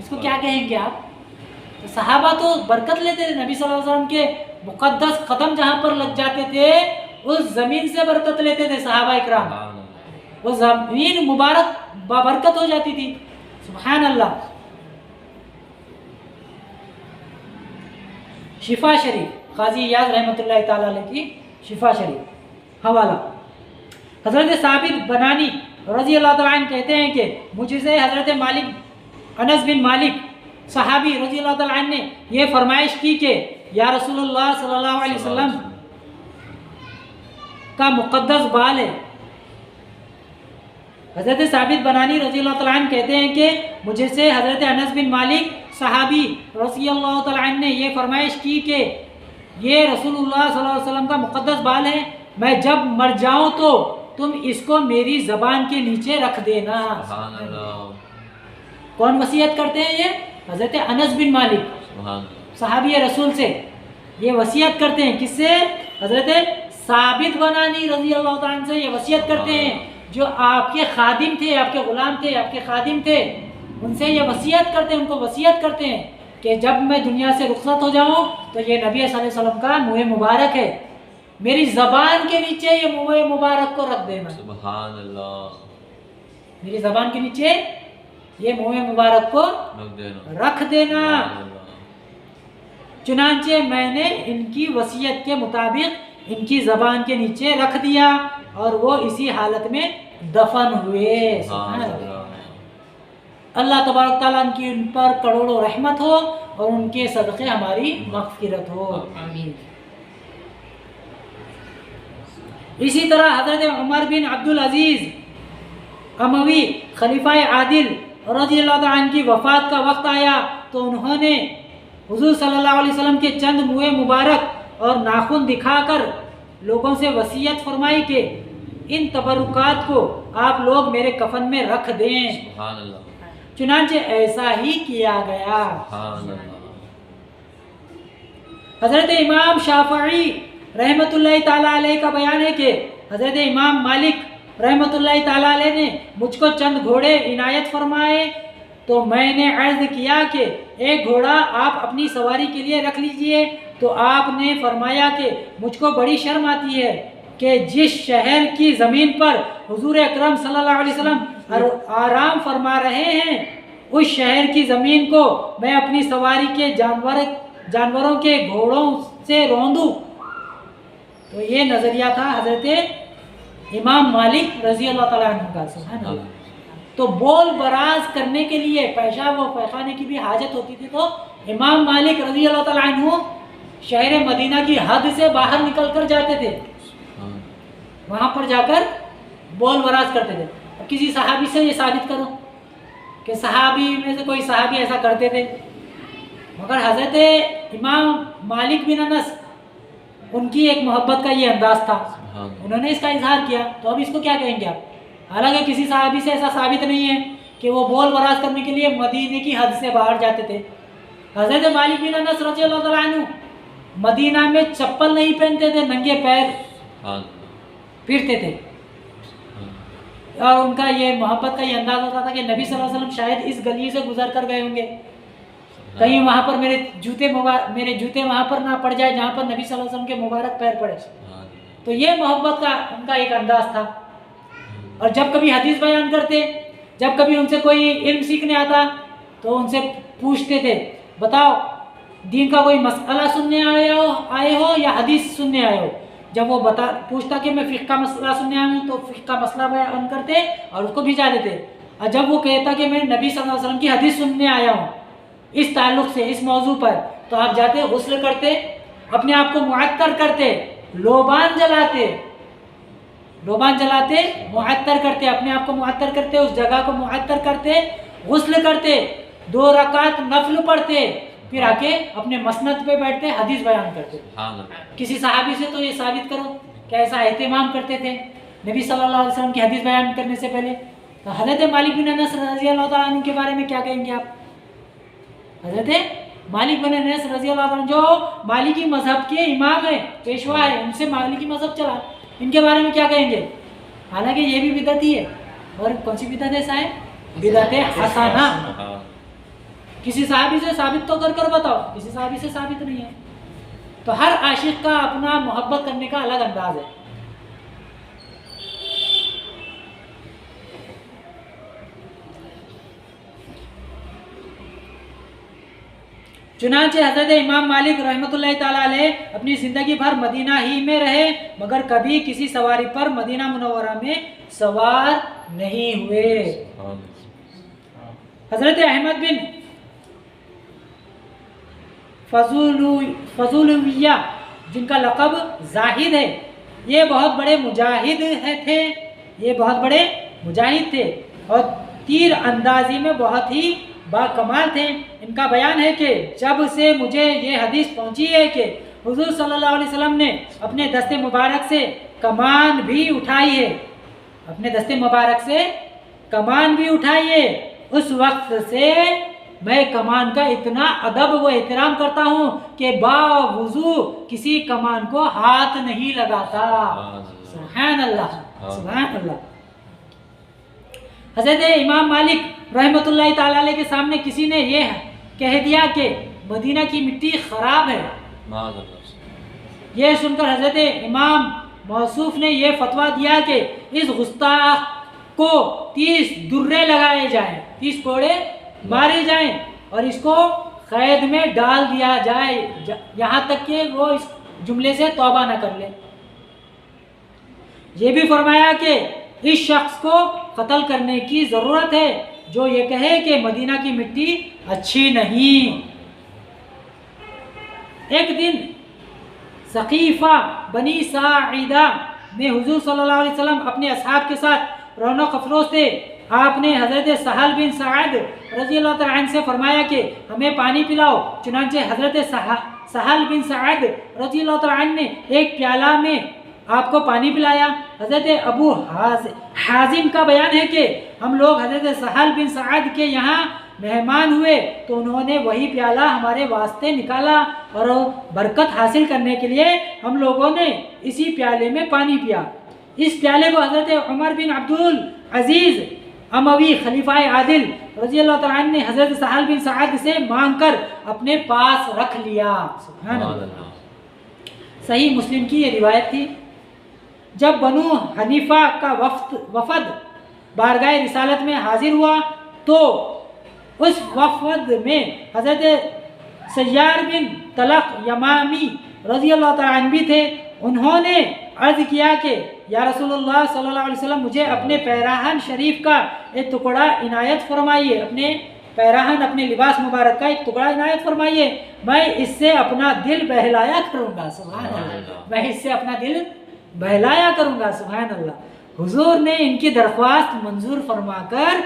اس کو کیا کہیں گے آپ؟ تو صحابہ تو برکت لیتے تھے، نبی صلی اللہ علیہ وسلم کے مقدس قدم جہاں پر لگ جاتے تھے اس زمین سے برکت لیتے تھے صحابہ اکرام، سبحان اللہ، وہ زمین مبارک بابرکت ہو جاتی تھی. سبحان اللہ. شفا شریف، قاضی ایاز رحمۃ اللہ تعالیٰ علیہ کی شفا شریف حوالہ. حضرت ثابت بنانی رضی اللہ تعالیٰ عنہ کہتے ہیں کہ مجھ سے حضرت مالک، انس بن مالک صحابی رضی اللہ تعالیٰ عنہ نے یہ فرمائش کی کہ یا رسول اللہ صلی اللہ علیہ وسلم کا مقدس بال ہے. حضرت ثابت بنانی رضی اللہ تعالیٰ عنہ کہتے ہیں کہ مجھے سے حضرت انس بن مالک صحابی رضی اللہ تعالیٰ عنہ نے یہ فرمائش کی کہ یہ رسول اللہ صلی اللہ علیہ وسلم کا مقدس بال ہے، میں جب مر جاؤں تو تم اس کو میری زبان کے نیچے رکھ دینا. سبحان اللہ، کون وصیت کرتے ہیں؟ یہ حضرت انس بن مالک سبحان اللہ، صحابی رسول سے یہ وصیت کرتے ہیں. کس سے؟ حضرت ثابت بنانی رضی اللہ تعالیٰ عنہ سے یہ وصیت کرتے ہیں، جو آپ کے خادم تھے، آپ کے غلام تھے، آپ کے خادم تھے، ان سے یہ وصیت کرتے ہیں، ان کو وصیت کرتے ہیں کہ جب میں دنیا سے رخصت ہو جاؤں تو یہ نبی صلی اللہ علیہ وسلم کا منہ مبارک ہے، میری زبان کے نیچے یہ منہ مبارک کو رکھ دینا. سبحان اللہ، میری زبان کے نیچے یہ منہ مبارک کو رکھ دینا، رکھ دینا. سبحان اللہ، چنانچہ میں نے ان کی وصیت کے مطابق ان کی زبان کے نیچے رکھ دیا اور وہ اسی حالت میں دفن ہوئے. سبحان سبحان اللہ. اللہ، اللہ تبارک تعالیٰ ان کی ان پر کروڑوں رحمت ہو اور ان کے صدقے ہماری مغفرت ہو. آمین. اسی طرح حضرت عمر بن عبدالعزیز اموی خلیفہ عادل رضی اللہ تعالیٰ عنہ کی وفات کا وقت آیا تو انہوں نے حضور صلی اللہ علیہ وسلم کے چند منہ مبارک اور ناخن دکھا کر لوگوں سے وصیت فرمائی کہ ان تبرکات کو آپ لوگ میرے کفن میں رکھ دیں. سبحان اللہ، چنانچہ ایسا ہی کیا گیا. سبحان اللہ، حضرت امام شافعی رحمۃ اللہ تعالیٰ علیہ کا بیان ہے کہ حضرت امام مالک رحمۃ اللہ تعالیٰ علیہ نے مجھ کو چند گھوڑے عنایت فرمائے تو میں نے عرض کیا کہ ایک گھوڑا آپ اپنی سواری کے لیے رکھ لیجئے، تو آپ نے فرمایا کہ مجھ کو بڑی شرم آتی ہے کہ جس شہر کی زمین پر حضور اکرم صلی اللہ علیہ وسلم آرام فرما رہے ہیں اس شہر کی زمین کو میں اپنی سواری کے جانوروں کے گھوڑوں سے روندوں. تو یہ نظریہ تھا حضرت امام مالک رضی اللہ تعالیٰ عنہ کا. سبحان اللہ. تو بول براز کرنے کے لیے پیشاب و پیخانے کی بھی حاجت ہوتی تھی تو امام مالک رضی اللہ تعالیٰ عنہ شہر مدینہ کی حد سے باہر نکل کر جاتے تھے، وہاں پر جا کر بول براز کرتے تھے. اب کسی صحابی سے یہ ثابت کرو کہ صحابی میں سے کوئی صحابی ایسا کرتے تھے، مگر حضرت امام مالک بن انس ان کی ایک محبت کا یہ انداز تھا، انہوں نے اس کا اظہار کیا. تو اب اس کو کیا کہیں گے آپ؟ حالانکہ کسی صحابی سے ایسا ثابت نہیں ہے کہ وہ بول براز کرنے کے لیے مدینے کی حد سے باہر جاتے تھے. حضرت مالک بن انس رضی اللہ تعالیٰ عنہ مدینہ میں چپل نہیں پہنتے تھے، ننگے پیر پھرتے تھے، اور ان کا یہ محبت کا یہ انداز ہوتا تھا کہ نبی صلی اللہ علیہ وسلم شاید اس گلی سے گزر کر گئے ہوں گے، کہیں وہاں پر میرے جوتے وہاں پر نہ پڑ جائے جہاں پر نبی صلی اللہ علیہ وسلم کے مبارک پیر پڑے. تو یہ محبت کا ان کا ایک انداز تھا. اور جب کبھی حدیث بیان کرتے، جب کبھی ان سے کوئی علم سیکھنے آتا تو ان سے پوچھتے تھے بتاؤ دین کا کوئی مسئلہ سننے آئے ہو یا حدیث سننے آئے ہو. جب وہ پوچھتا کہ میں فقہ کا مسئلہ سننے آیا ہوں تو فقہ کا مسئلہ بیان کرتے اور اس کو بھیجا دیتے. اور جب وہ کہتا کہ میں نبی صلی اللہ علیہ وسلم کی حدیث سننے آیا ہوں اس تعلق سے، اس موضوع پر، تو آپ جاتے غسل کرتے، اپنے آپ کو معطر کرتے، لوبان جلاتے، معطر کرتے، اپنے آپ کو معطر کرتے، اس جگہ کو معطر کرتے، غسل کرتے، 2 رکعت نفل پڑھتے، پھر آ کے اپنے مسند پہ بیٹھتے، حدیث بیان کرتے. کسی صحابی سے تو یہ ثابت کرو کہ ایسا اہتمام کرتے تھے نبی صلی اللہ علیہ وسلم کی حدیث بیان کرنے سے پہلے. تو حضرت مالک بن انس رضی اللہ تعالیٰ عنہ کے بارے میں کیا کہیں گے آپ؟ حضرت مالک بن انس رضی اللہ عنہ جو مالکی مذہب کے امام ہیں، پیشوا ہے، ان سے مالکی مذہب چلا، ان کے بارے میں کیا کہیں گے؟ حالانکہ یہ بھی بدعت ہی ہے. اور کون سی بدعت ایسا ہے؟ بدعت حسنہ. کسی صحابی سے ثابت تو کر بتاؤ، کسی صحابی سے ثابت نہیں ہے. تو ہر عاشق کا اپنا محبت کرنے کا الگ انداز ہے. چنانچہ حضرت امام مالک رحمۃ اللہ تعالیٰ علیہ اپنی زندگی بھر مدینہ ہی میں رہے، مگر کبھی کسی سواری پر مدینہ منورہ میں سوار نہیں ہوئے. حضرت احمد بن فضولویہ جن کا لقب زاہد ہے، یہ بہت بڑے مجاہد تھے، یہ بہت بڑے مجاہد تھے اور تیر اندازی میں بہت ہی با کمال تھے. ان کا بیان ہے کہ جب سے مجھے یہ حدیث پہنچی ہے کہ حضور صلی اللہ علیہ وسلم نے اپنے دست مبارک سے کمان بھی اٹھائی ہے، اپنے دست مبارک سے کمان بھی اٹھائی ہے، اس وقت سے میں کمان کا اتنا ادب و احترام کرتا ہوں کہ باوضو کسی کمان کو ہاتھ نہیں لگاتا. سبحان اللہ، سبحان اللہ. حضرت امام مالک رحمۃ اللہ تعالیٰ علیہ کے سامنے کسی نے یہ کہہ دیا کہ مدینہ کی مٹی خراب ہے. یہ سن کر حضرت امام موصوف نے یہ فتویٰ دیا کہ اس گستاخ کو 30 درے لگائے جائیں، 30 کوڑے مارے جائیں اور اس کو قید میں ڈال دیا جائے یہاں تک کہ وہ اس جملے سے توبہ نہ کر لے. یہ بھی فرمایا کہ اس شخص کو قتل کرنے کی ضرورت ہے جو یہ کہے کہ مدینہ کی مٹی اچھی نہیں. ایک دن ثقیفہ بنی ساعدہ میں حضور صلی اللہ علیہ وسلم اپنے اصحاب کے ساتھ رونق افروز تھے. آپ نے حضرت سہل بن سعد رضی اللہ تعالیٰ عنہ سے فرمایا کہ ہمیں پانی پلاؤ. چنانچہ حضرت سہل بن سعد رضی اللہ تعالیٰ عنہ نے ایک پیالہ میں آپ کو پانی پلایا. حضرت ابو حازم کا بیان ہے کہ ہم لوگ حضرت سہل بن سعد کے یہاں مہمان ہوئے تو انہوں نے وہی پیالہ ہمارے واسطے نکالا اور برکت حاصل کرنے کے لیے ہم لوگوں نے اسی پیالے میں پانی پیا. اس پیالے کو حضرت عمر بن عبدالعزیز اموی خلیفہ عادل رضی اللہ تعالیٰ عنہ نے حضرت سہل بن سعد سے مانگ کر اپنے پاس رکھ لیا. سبحان اللہ. صحیح مسلم کی یہ روایت تھی. جب بنو حنیفہ کا وفد بارگاہ رسالت میں حاضر ہوا تو اس وفد میں حضرت سیار بن طلق یمامی رضی اللہ تعالیٰ عنہ بھی تھے. انہوں نے عرض کیا کہ یا رسول اللہ صلی اللہ علیہ وسلم مجھے اپنے پیراہن شریف کا ایک ٹکڑا عنایت فرمائیے، اپنے پیراہن اپنے لباس مبارک کا ایک ٹکڑا عنایت فرمائیے، میں اس سے اپنا دل بہلایا کروں گا. سبحان اللہ. میں اس سے اپنا دل بہلایا کروں گا. سبحان اللہ. حضور نے ان کی درخواست منظور فرما کر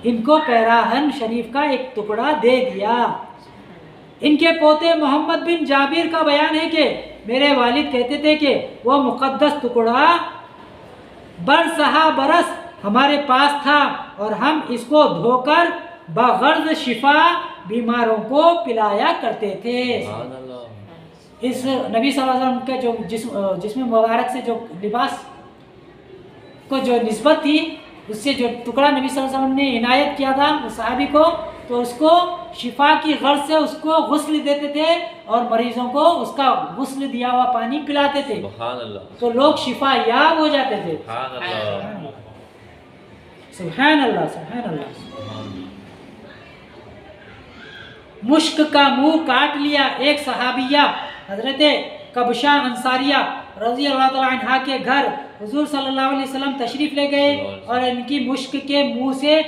ان کو پیراہن شریف کا ایک ٹکڑا دے دیا. ان کے پوتے محمد بن جابر کا بیان ہے کہ میرے والد کہتے تھے کہ وہ مقدس ٹکڑا برسہ برس ہمارے پاس تھا اور ہم اس کو دھو کر بغرض شفا بیماروں کو پلایا کرتے تھے. اس نبی صلی اللہ علیہ وسلم کے جو جسم مبارک سے جو لباس کو جو نسبت تھی، اس سے جو ٹکڑا نبی صلی اللہ علیہ وسلم نے عنایت کیا تھا اس صحابی کو، تو اس کو شفا کی غرض سے اس کو غسل دیتے تھے اور مریضوں کو اس کا غسل دیا ہوا پانی پلاتے تھے. سبحان اللہ. تو لوگ شفا یاب ہو جاتے تھے. سبحان اللہ. سبحان اللہ. مشک کا منہ کاٹ لیا. ایک صحابیہ حضرت کبشہ انصاریہ رضی اللہ تعالیٰ عنہ کے گھر حضور صلی اللہ علیہ وسلم تشریف لے گئے اور ان کی مشک کے منہ سے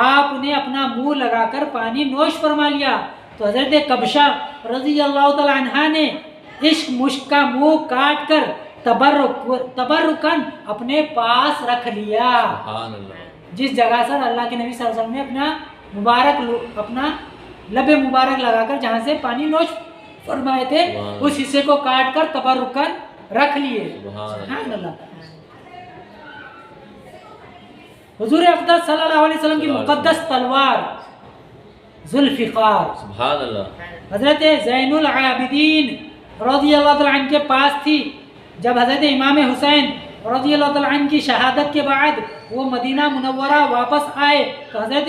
آپ نے اپنا منہ لگا کر پانی نوش فرما لیا. تو حضرت کبشہ رضی اللہ تعالیٰ عنہ نے اس مشک کا منہ کاٹ کر تبرکن اپنے پاس رکھ لیا. جس جگہ سے اللہ کے نبی صلی اللہ علیہ وسلم نے اپنا لب مبارک لگا کر جہاں سے پانی نوش فرمائے تھے اس حصے کو کاٹ کر تبرکن رکھ لیے. سبحان اللہ. حضور اقدس صلی اللہ علیہ وسلم کی مقدس تلوار ذوالفقار سبحان اللہ حضرت زین العابدین رضی اللہ تعالیٰ عنہ کے پاس تھی. جب حضرت امام حسین رضی اللہ تعالیٰ عنہ کی شہادت کے بعد وہ مدینہ منورہ واپس آئے تو حضرت